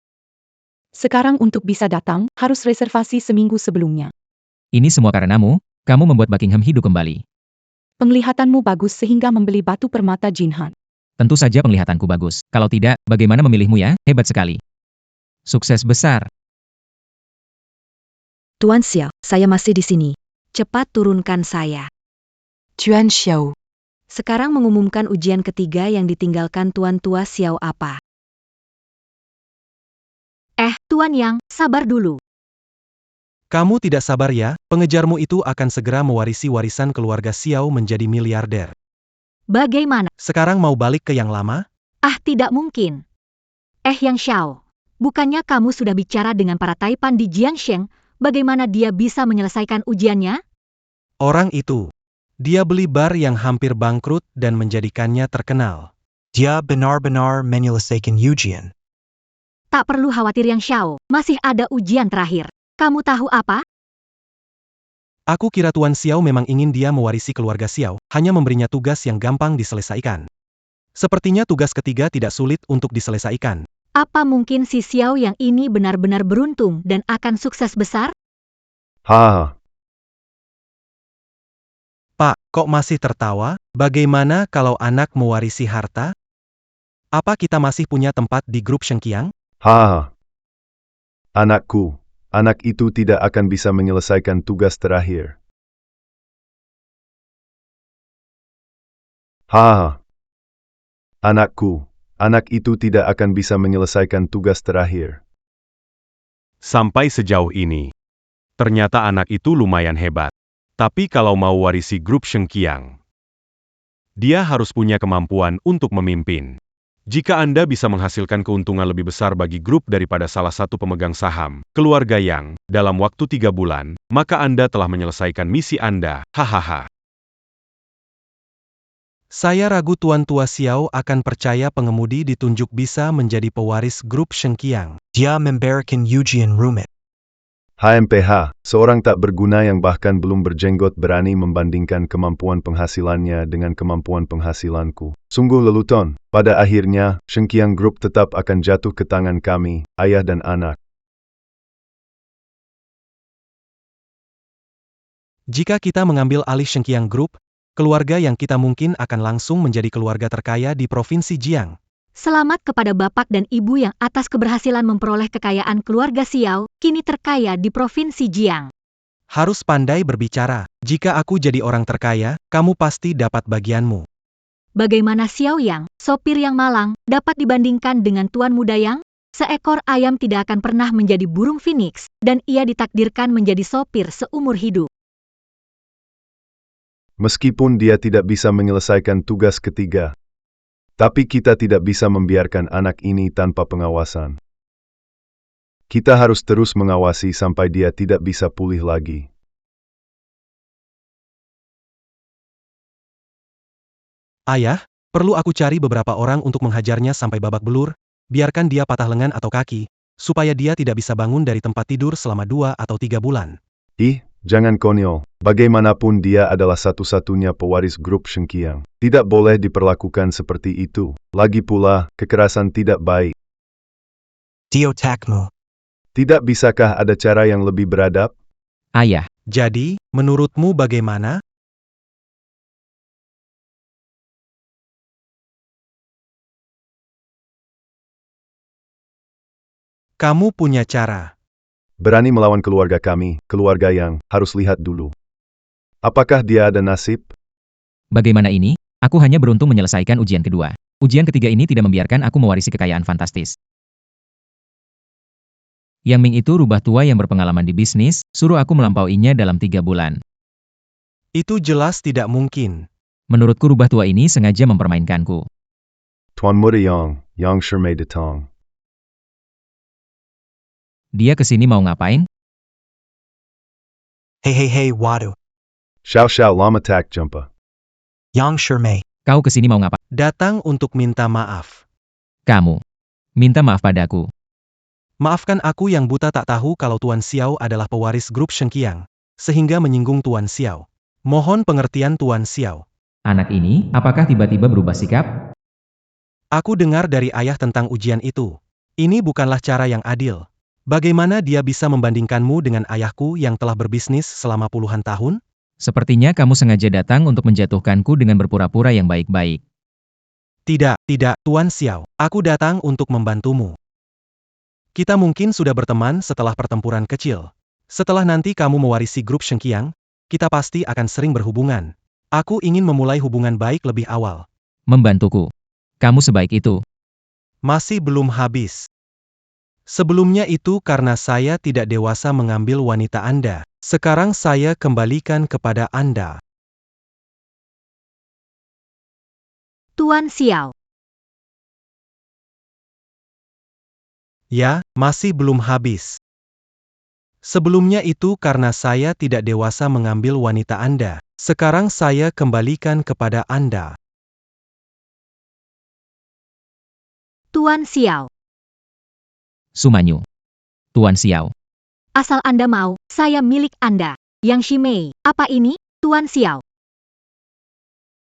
Sekarang untuk bisa datang, harus reservasi seminggu sebelumnya. Ini semua karenamu, kamu membuat Buckingham hidup kembali. Penglihatanmu bagus sehingga membeli batu permata Jinhan. Tentu saja penglihatanku bagus. Kalau tidak, bagaimana memilihmu ya? Hebat sekali. Sukses besar. Tuan Xiao, saya masih di sini. Cepat turunkan saya. Tuan Xiao. Sekarang mengumumkan ujian ketiga yang ditinggalkan Tuan Tua Xiao apa? Tuan Yang, sabar dulu. Kamu tidak sabar ya, pengejarmu itu akan segera mewarisi warisan keluarga Xiao menjadi miliarder. Bagaimana? Sekarang mau balik ke yang lama? Tidak mungkin. Yang Xiao, bukannya kamu sudah bicara dengan para taipan di Jiangsheng, bagaimana dia bisa menyelesaikan ujiannya? Orang itu. Dia beli bar yang hampir bangkrut dan menjadikannya terkenal. Dia benar-benar menyelesaikan ujian. Tak perlu khawatir Yang Xiao, masih ada ujian terakhir. Kamu tahu apa? Aku kira Tuan Xiao memang ingin dia mewarisi keluarga Xiao, hanya memberinya tugas yang gampang diselesaikan. Sepertinya tugas ketiga tidak sulit untuk diselesaikan. Apa mungkin si Xiao yang ini benar-benar beruntung dan akan sukses besar? Haha. Pak, kok masih tertawa? Bagaimana kalau anak mewarisi harta? Apa kita masih punya tempat di grup Shengqiang? Haha. Anakku, anak itu tidak akan bisa menyelesaikan tugas terakhir. Haha. Anakku, anak itu tidak akan bisa menyelesaikan tugas terakhir. Sampai sejauh ini, ternyata anak itu lumayan hebat. Tapi kalau mau warisi grup Shengqiang, dia harus punya kemampuan untuk memimpin. Jika Anda bisa menghasilkan keuntungan lebih besar bagi grup daripada salah satu pemegang saham, keluarga Yang, dalam waktu 3 bulan, maka Anda telah menyelesaikan misi Anda. Hahaha. Saya ragu Tuan Tua Xiao akan percaya pengemudi ditunjuk bisa menjadi pewaris grup Shengqiang. Dia memberikan ujian rumit. HMPH, seorang tak berguna yang bahkan belum berjenggot berani membandingkan kemampuan penghasilannya dengan kemampuan penghasilanku. Sungguh lelucon. Pada akhirnya, Shengqiang Group tetap akan jatuh ke tangan kami, ayah dan anak. Jika kita mengambil alih Shengqiang Group, keluarga yang kita mungkin akan langsung menjadi keluarga terkaya di Provinsi Jiang. Selamat kepada Bapak dan Ibu yang atas keberhasilan memperoleh kekayaan keluarga Xiao, kini terkaya di Provinsi Jiang. Harus pandai berbicara. Jika aku jadi orang terkaya, kamu pasti dapat bagianmu. Bagaimana Xiao Yang, sopir yang malang, dapat dibandingkan dengan Tuan Muda Yang? Seekor ayam tidak akan pernah menjadi burung phoenix, dan ia ditakdirkan menjadi sopir seumur hidup. Meskipun dia tidak bisa menyelesaikan tugas ketiga, tapi kita tidak bisa membiarkan anak ini tanpa pengawasan. Kita harus terus mengawasi sampai dia tidak bisa pulih lagi. Ayah, perlu aku cari beberapa orang untuk menghajarnya sampai babak belur, biarkan dia patah lengan atau kaki, supaya dia tidak bisa bangun dari tempat tidur selama 2 atau 3 bulan. Jangan konyol. Bagaimanapun dia adalah satu-satunya pewaris grup Shengqiang. Tidak boleh diperlakukan seperti itu. Lagi pula, kekerasan tidak baik. Di otakmu. Tidak bisakah ada cara yang lebih beradab? Ayah, Jadi, menurutmu bagaimana? Kamu punya cara. Berani melawan keluarga kami, keluarga Yang, harus lihat dulu. Apakah dia ada nasib? bagaimana ini? Aku hanya beruntung menyelesaikan ujian kedua. Ujian ketiga ini tidak membiarkan aku mewarisi kekayaan fantastis. Yang Ming itu rubah tua yang berpengalaman di bisnis, suruh aku melampauinya dalam 3 bulan. Itu jelas tidak mungkin. Menurutku rubah tua ini sengaja mempermainkanku. Tuan Muda Yang Shermai Datang. Dia kesini mau ngapain? Hey, waduh. Xiao Lama Tak Jumpa. Yang Shermai. Kau kesini mau ngapain? Datang untuk minta maaf. Kamu. Minta maaf padaku. Maafkan aku yang buta tak tahu kalau Tuan Xiao adalah pewaris grup Shengqiang, sehingga menyinggung Tuan Xiao. Mohon pengertian Tuan Xiao. Anak ini, apakah tiba-tiba berubah sikap? Aku dengar dari ayah tentang ujian itu. Ini bukanlah cara yang adil. Bagaimana dia bisa membandingkanmu dengan ayahku yang telah berbisnis selama puluhan tahun? Sepertinya kamu sengaja datang untuk menjatuhkanku dengan berpura-pura yang baik-baik. Tidak, Tuan Xiao. Aku datang untuk membantumu. Kita mungkin sudah berteman setelah pertempuran kecil. Setelah nanti kamu mewarisi grup Shengqiang, kita pasti akan sering berhubungan. Aku ingin memulai hubungan baik lebih awal. Membantuku. Kamu sebaik itu. Masih belum habis. Sebelumnya itu karena saya tidak dewasa mengambil wanita Anda. Sekarang saya kembalikan kepada Anda. Tuan Xiao. Ya, masih belum habis. Sebelumnya itu karena saya tidak dewasa mengambil wanita Anda. Sekarang saya kembalikan kepada Anda. Tuan Xiao. Sumanyu. Tuan Xiao. Asal Anda mau, saya milik Anda. Yang Shimei, apa ini, Tuan Xiao?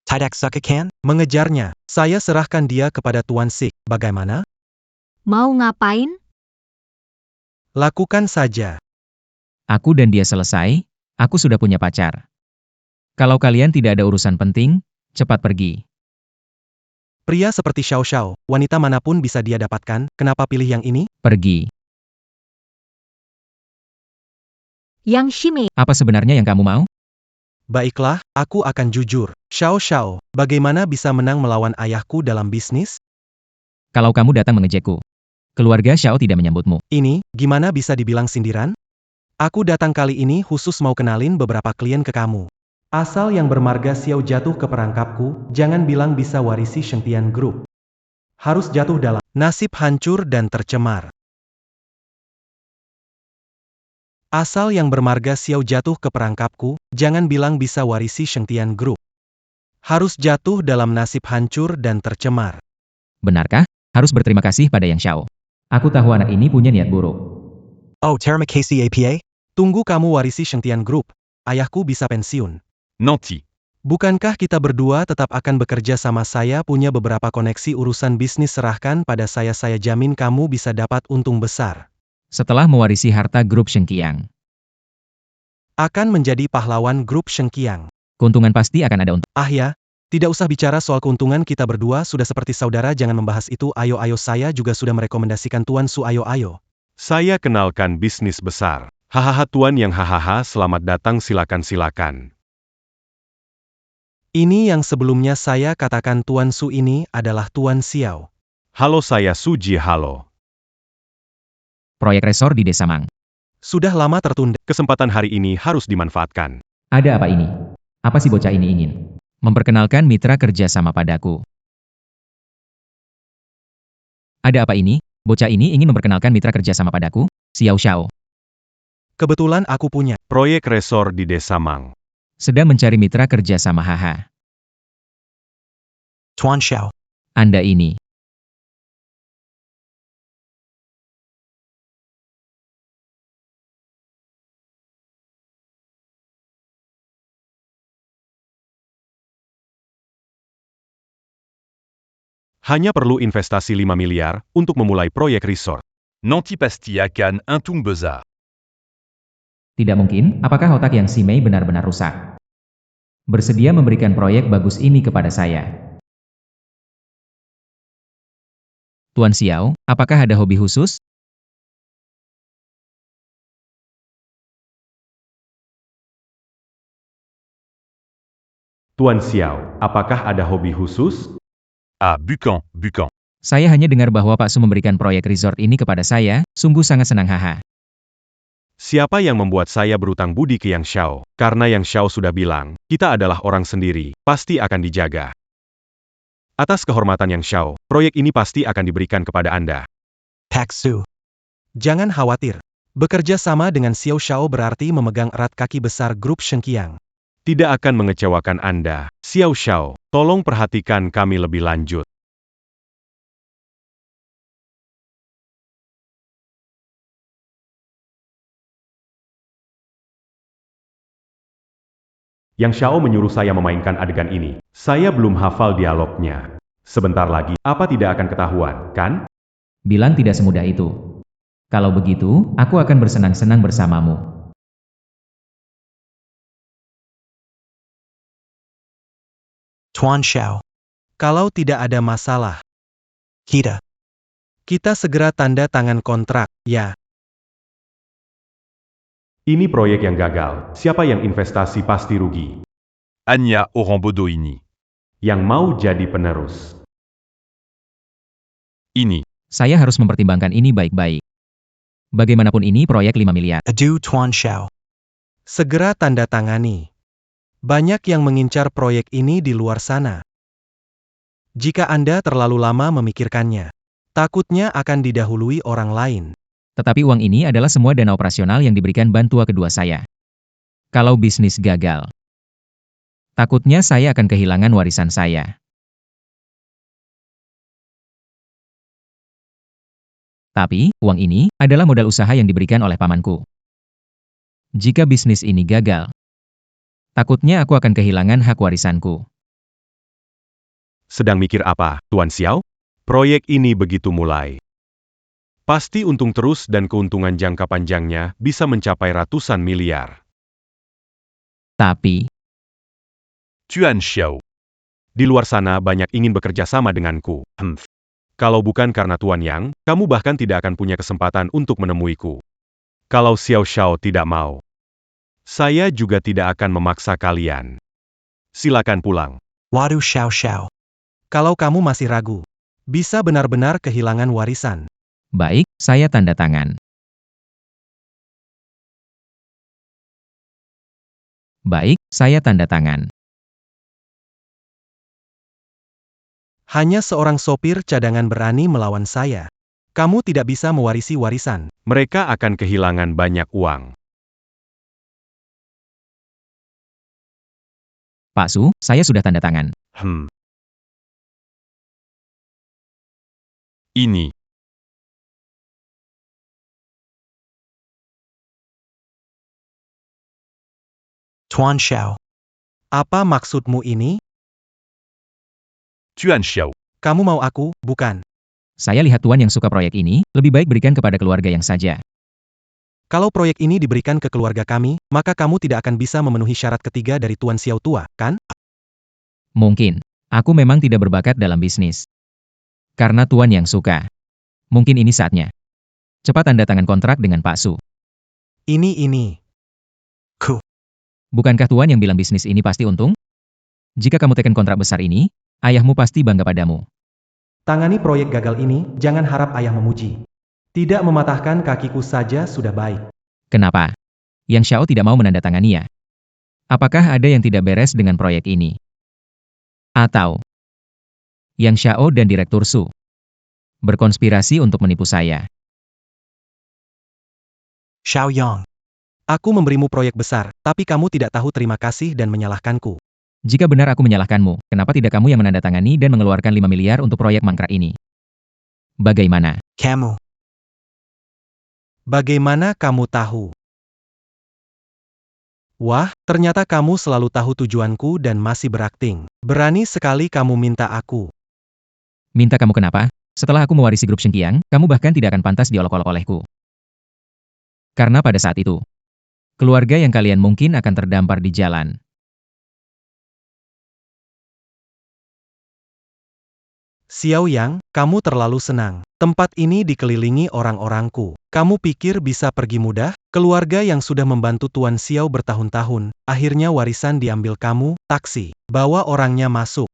Tidak sukakan? Mengejarnya, saya serahkan dia kepada Tuan Sik. Bagaimana? Mau ngapain? Lakukan saja. Aku dan dia selesai, aku sudah punya pacar. Kalau kalian tidak ada urusan penting, cepat pergi. Pria seperti Xiao Xiao, wanita manapun bisa dia dapatkan, kenapa pilih yang ini? Pergi. Yang Shimei. Apa sebenarnya yang kamu mau? Baiklah, aku akan jujur. Xiao Xiao, bagaimana bisa menang melawan ayahku dalam bisnis? Kalau kamu datang mengejekku, keluarga Xiao tidak menyambutmu. Ini, gimana bisa dibilang sindiran? Aku datang kali ini khusus mau kenalin beberapa klien ke kamu. Asal yang bermarga Xiao jatuh ke perangkapku, jangan bilang bisa warisi Shengqiang Group. Harus jatuh dalam nasib hancur dan tercemar. Asal yang bermarga Xiao jatuh ke perangkapku, jangan bilang bisa warisi Shengqiang Group. Harus jatuh dalam nasib hancur dan tercemar. Benarkah? Harus berterima kasih pada Yang Xiao. Aku tahu anak ini punya niat buruk. Oh, terima kasih APA? Tunggu kamu warisi Shengqiang Group. Ayahku bisa pensiun. Nanti. Bukankah kita berdua tetap akan bekerja sama? Saya punya beberapa koneksi urusan bisnis, serahkan pada saya jamin kamu bisa dapat untung besar. Setelah mewarisi harta grup Shengqiang, Akan menjadi pahlawan grup Shengqiang. keuntungan pasti akan ada untuk. Ah ya, tidak usah bicara soal keuntungan, kita berdua sudah seperti saudara, jangan membahas itu. Ayo saya juga sudah merekomendasikan Tuan Su, ayo. Saya kenalkan bisnis besar. Hahaha Tuan Yang, hahaha, selamat datang, silakan. Ini yang sebelumnya saya katakan Tuan Su, ini adalah Tuan Xiao. Halo, saya Suji, halo. Proyek resor di Desa Mang. Sudah lama tertunda. Kesempatan hari ini harus dimanfaatkan. Ada apa ini? Apa si bocah ini ingin? Memperkenalkan mitra kerja sama padaku. Ada apa ini? Bocah ini ingin memperkenalkan mitra kerja sama padaku? Xiao Xiao. Kebetulan aku punya Proyek resor di Desa Mang. Sedang mencari mitra kerja sama, haha. Tuan Xiao. Anda ini. Hanya perlu investasi 5 miliar untuk memulai proyek resort. Nanti pasti akan untung besar. Tidak mungkin, apakah otak Yang Shimei benar-benar rusak? Bersedia memberikan proyek bagus ini kepada saya. Tuan Xiao, apakah ada hobi khusus? Tuan Xiao, apakah ada hobi khusus? Ah, bukan. Saya hanya dengar bahwa Pak Su memberikan proyek resort ini kepada saya, sungguh sangat senang, haha. Siapa yang membuat saya berutang budi ke Yang Xiao? Karena Yang Xiao sudah bilang, kita adalah orang sendiri, pasti akan dijaga. Atas kehormatan Yang Xiao, proyek ini pasti akan diberikan kepada Anda. Pak Su. Jangan khawatir. Bekerja sama dengan Xiao Xiao berarti memegang erat kaki besar grup Shengqiang. Tidak akan mengecewakan Anda. Xiao Xiao, tolong perhatikan kami lebih lanjut. Yang Xiao menyuruh saya memainkan adegan ini. Saya belum hafal dialognya. Sebentar lagi, apa tidak akan ketahuan, kan? Bilang tidak semudah itu. Kalau begitu, aku akan bersenang-senang bersamamu. Tuan Xiao. Kalau tidak ada masalah, Kita. kita segera tanda tangan kontrak, ya. Ini proyek yang gagal. Siapa yang investasi pasti rugi. Anya Orambodo ini. Yang mau jadi penerus. Ini. Saya harus mempertimbangkan ini baik-baik. Bagaimanapun ini proyek 5 miliar. Adieu Tuan Xiao. Segera tanda tangani. Banyak yang mengincar proyek ini di luar sana. Jika Anda terlalu lama memikirkannya, takutnya akan didahului orang lain. Tetapi uang ini adalah semua dana operasional yang diberikan bantua kedua saya. Kalau bisnis gagal, takutnya saya akan kehilangan warisan saya. Tapi, uang ini adalah modal usaha yang diberikan oleh pamanku. Jika bisnis ini gagal, takutnya aku akan kehilangan hak warisanku. Sedang mikir apa, Tuan Xiao? Proyek ini begitu mulai. Pasti untung terus dan keuntungan jangka panjangnya bisa mencapai ratusan miliar. Tapi, Tuan Xiao. Di luar sana banyak ingin bekerja sama denganku. Kalau bukan karena Tuan Yang, kamu bahkan tidak akan punya kesempatan untuk menemuiku. Kalau Xiao Xiao tidak mau, saya juga tidak akan memaksa kalian. Silakan pulang. Waduh Xiao Xiao. Kalau kamu masih ragu, bisa benar-benar kehilangan warisan. baik, saya tanda tangan. Baik, saya tanda tangan. Hanya seorang sopir cadangan berani melawan saya. Kamu tidak bisa mewarisi warisan. Mereka akan kehilangan banyak uang. Pak Su, saya sudah tanda tangan. Ini. Tuan Xiao. Apa maksudmu ini? Tuan Xiao. Kamu mau aku, bukan? Saya lihat Tuan yang suka proyek ini, lebih baik berikan kepada keluarga yang saja. Kalau proyek ini diberikan ke keluarga kami, maka kamu tidak akan bisa memenuhi syarat ketiga dari Tuan Xiao tua, kan? Mungkin, aku memang tidak berbakat dalam bisnis. Karena Tuan yang suka. Mungkin ini saatnya. Cepat tanda tangan kontrak dengan Pak Su. Ini. Bukankah Tuan yang bilang bisnis ini pasti untung? Jika kamu teken kontrak besar ini, ayahmu pasti bangga padamu. Tangani proyek gagal ini, jangan harap ayah memuji. Tidak mematahkan kakiku saja sudah baik. Kenapa? Yang Xiao tidak mau menandatanganinya. Apakah ada yang tidak beres dengan proyek ini? Atau Yang Xiao dan Direktur Su berkonspirasi untuk menipu saya? Xiao Yang. Aku memberimu proyek besar, tapi kamu tidak tahu terima kasih dan menyalahkanku. Jika benar aku menyalahkanmu, kenapa tidak kamu yang menandatangani dan mengeluarkan 5 miliar untuk proyek mangkrak ini? Bagaimana? Kamu. Bagaimana kamu tahu? Wah, ternyata kamu selalu tahu tujuanku dan masih berakting. Berani sekali kamu minta aku. Minta kamu kenapa? Setelah aku mewarisi grup Shengqiang, kamu bahkan tidak akan pantas diolok-olok olehku. Karena pada saat itu, keluarga yang kalian mungkin akan terdampar di jalan. Xiao Yang, kamu terlalu senang. Tempat ini dikelilingi orang-orangku. Kamu pikir bisa pergi mudah? Keluarga yang sudah membantu Tuan Xiao bertahun-tahun, akhirnya warisan diambil kamu, taksi. Bawa orangnya masuk.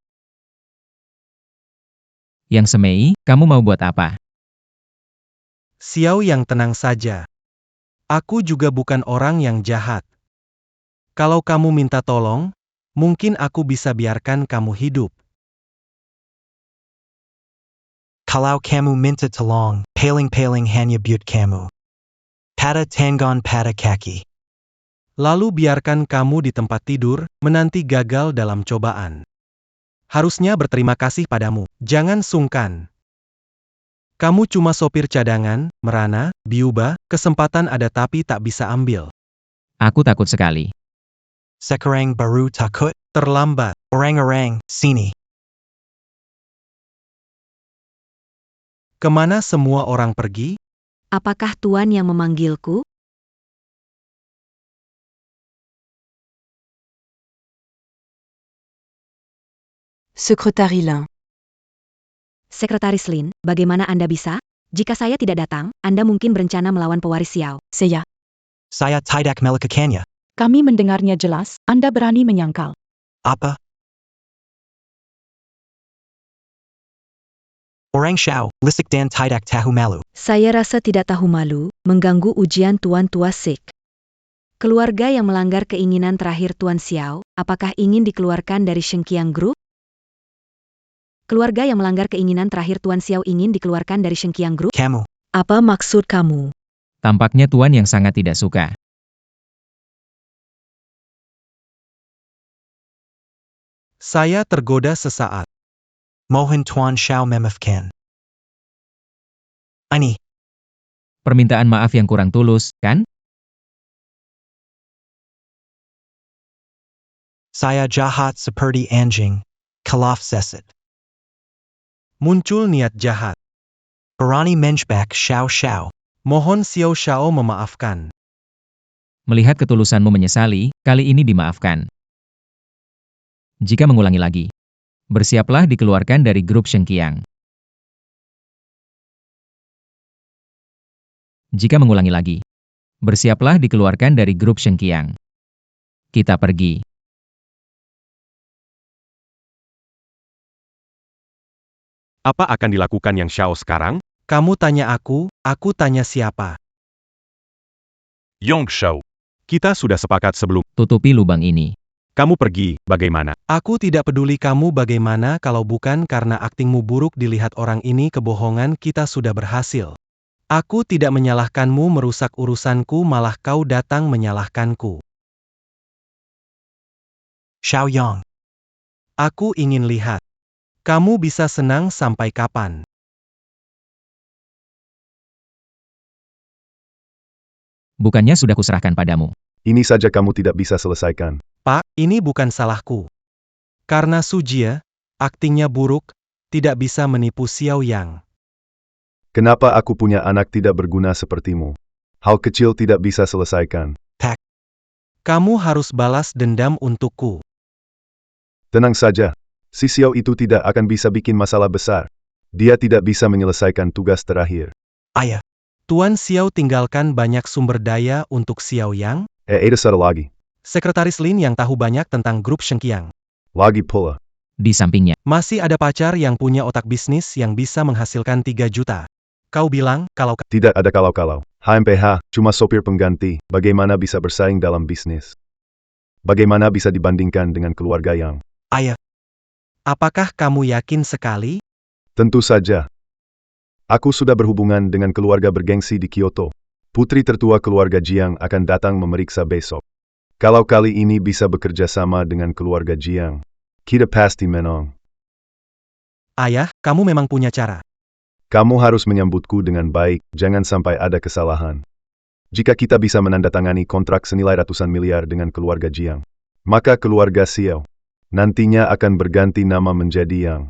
Yang Semei, kamu mau buat apa? Xiao Yang tenang saja. Aku juga bukan orang yang jahat. Kalau kamu minta tolong, mungkin aku bisa biarkan kamu hidup. Kalau kamu minta tolong, paling hanya buat kamu. Pada tangan pada kaki. Lalu biarkan kamu di tempat tidur, menanti gagal dalam cobaan. Harusnya berterima kasih padamu, jangan sungkan. Kamu cuma sopir cadangan, merana, biuba, kesempatan ada tapi tak bisa ambil. Aku takut sekali. Sekarang baru takut? Terlambat. Orang-orang, sini. Kemana semua orang pergi? Apakah Tuan yang memanggilku? Secrétaire Lin. Sekretaris Lin, bagaimana Anda bisa? Jika saya tidak datang, Anda mungkin berencana melawan pewaris Xiao. Saya. Saya tidak melakukannya. Kami mendengarnya jelas, Anda berani menyangkal. Apa? Orang Xiao, lisik dan tidak tahu malu. Saya rasa tidak tahu malu, mengganggu ujian Tuan Tua Sik. Keluarga yang melanggar keinginan terakhir Tuan Xiao, apakah ingin dikeluarkan dari Shengqiang Group? Keluarga yang melanggar keinginan terakhir Tuan Xiao ingin dikeluarkan dari Shengqiang Group? Kamu. Apa maksud kamu? Tampaknya Tuan yang sangat tidak suka. Saya tergoda sesaat. Mohon Tuan Xiao memaafkan. Ini. Permintaan maaf yang kurang tulus, kan? Saya jahat seperti anjing. Kalaf seset. Muncul niat jahat. Berani menjebak Xiao Xiao. Mohon Xiao Xiao memaafkan. Melihat ketulusanmu menyesali, kali ini dimaafkan. Jika mengulangi lagi, bersiaplah dikeluarkan dari grup Shengqiang. Jika mengulangi lagi, bersiaplah dikeluarkan dari grup Shengqiang. Kita pergi. Apa akan dilakukan Yang Xiao sekarang? Kamu tanya aku tanya siapa? Yang Xiao. Kita sudah sepakat sebelum Tutupi lubang ini. kamu pergi, bagaimana? Aku tidak peduli kamu bagaimana kalau bukan karena aktingmu buruk dilihat orang ini kebohongan kita sudah berhasil. Aku tidak menyalahkanmu merusak urusanku malah kau datang menyalahkanku. Xiao Yang. Aku ingin lihat. Kamu bisa senang sampai kapan? Bukannya sudah kuserahkan padamu. Ini saja kamu tidak bisa selesaikan. Pak, ini bukan salahku. Karena Sujia, aktingnya buruk, tidak bisa menipu Xiao Yang. Kenapa aku punya anak tidak berguna sepertimu? Hal kecil tidak bisa selesaikan. Kamu harus balas dendam untukku. Tenang saja. Si Xiao itu tidak akan bisa bikin masalah besar. Dia tidak bisa menyelesaikan tugas terakhir. Ayah. Tuan Xiao tinggalkan banyak sumber daya untuk Xiao Yang. Ada satu lagi. Sekretaris Lin yang tahu banyak tentang grup Shengqiang. Lagi pula. Di sampingnya, Masih ada pacar yang punya otak bisnis yang bisa menghasilkan 3 juta. Kau bilang, kalau Tidak ada kalau-kalau. HMPH, cuma sopir pengganti. Bagaimana bisa bersaing dalam bisnis? Bagaimana bisa dibandingkan dengan keluarga Yang? Ayah. apakah kamu yakin sekali? Tentu saja. Aku sudah berhubungan dengan keluarga bergengsi di Kyoto. Putri tertua keluarga Jiang akan datang memeriksa besok. Kalau kali ini bisa bekerja sama dengan keluarga Jiang, kita pasti menang. Ayah, kamu memang punya cara. Kamu harus menyambutku dengan baik, jangan sampai ada kesalahan. Jika kita bisa menandatangani kontrak senilai ratusan miliar dengan keluarga Jiang, maka keluarga Xiao nantinya akan berganti nama menjadi Yang.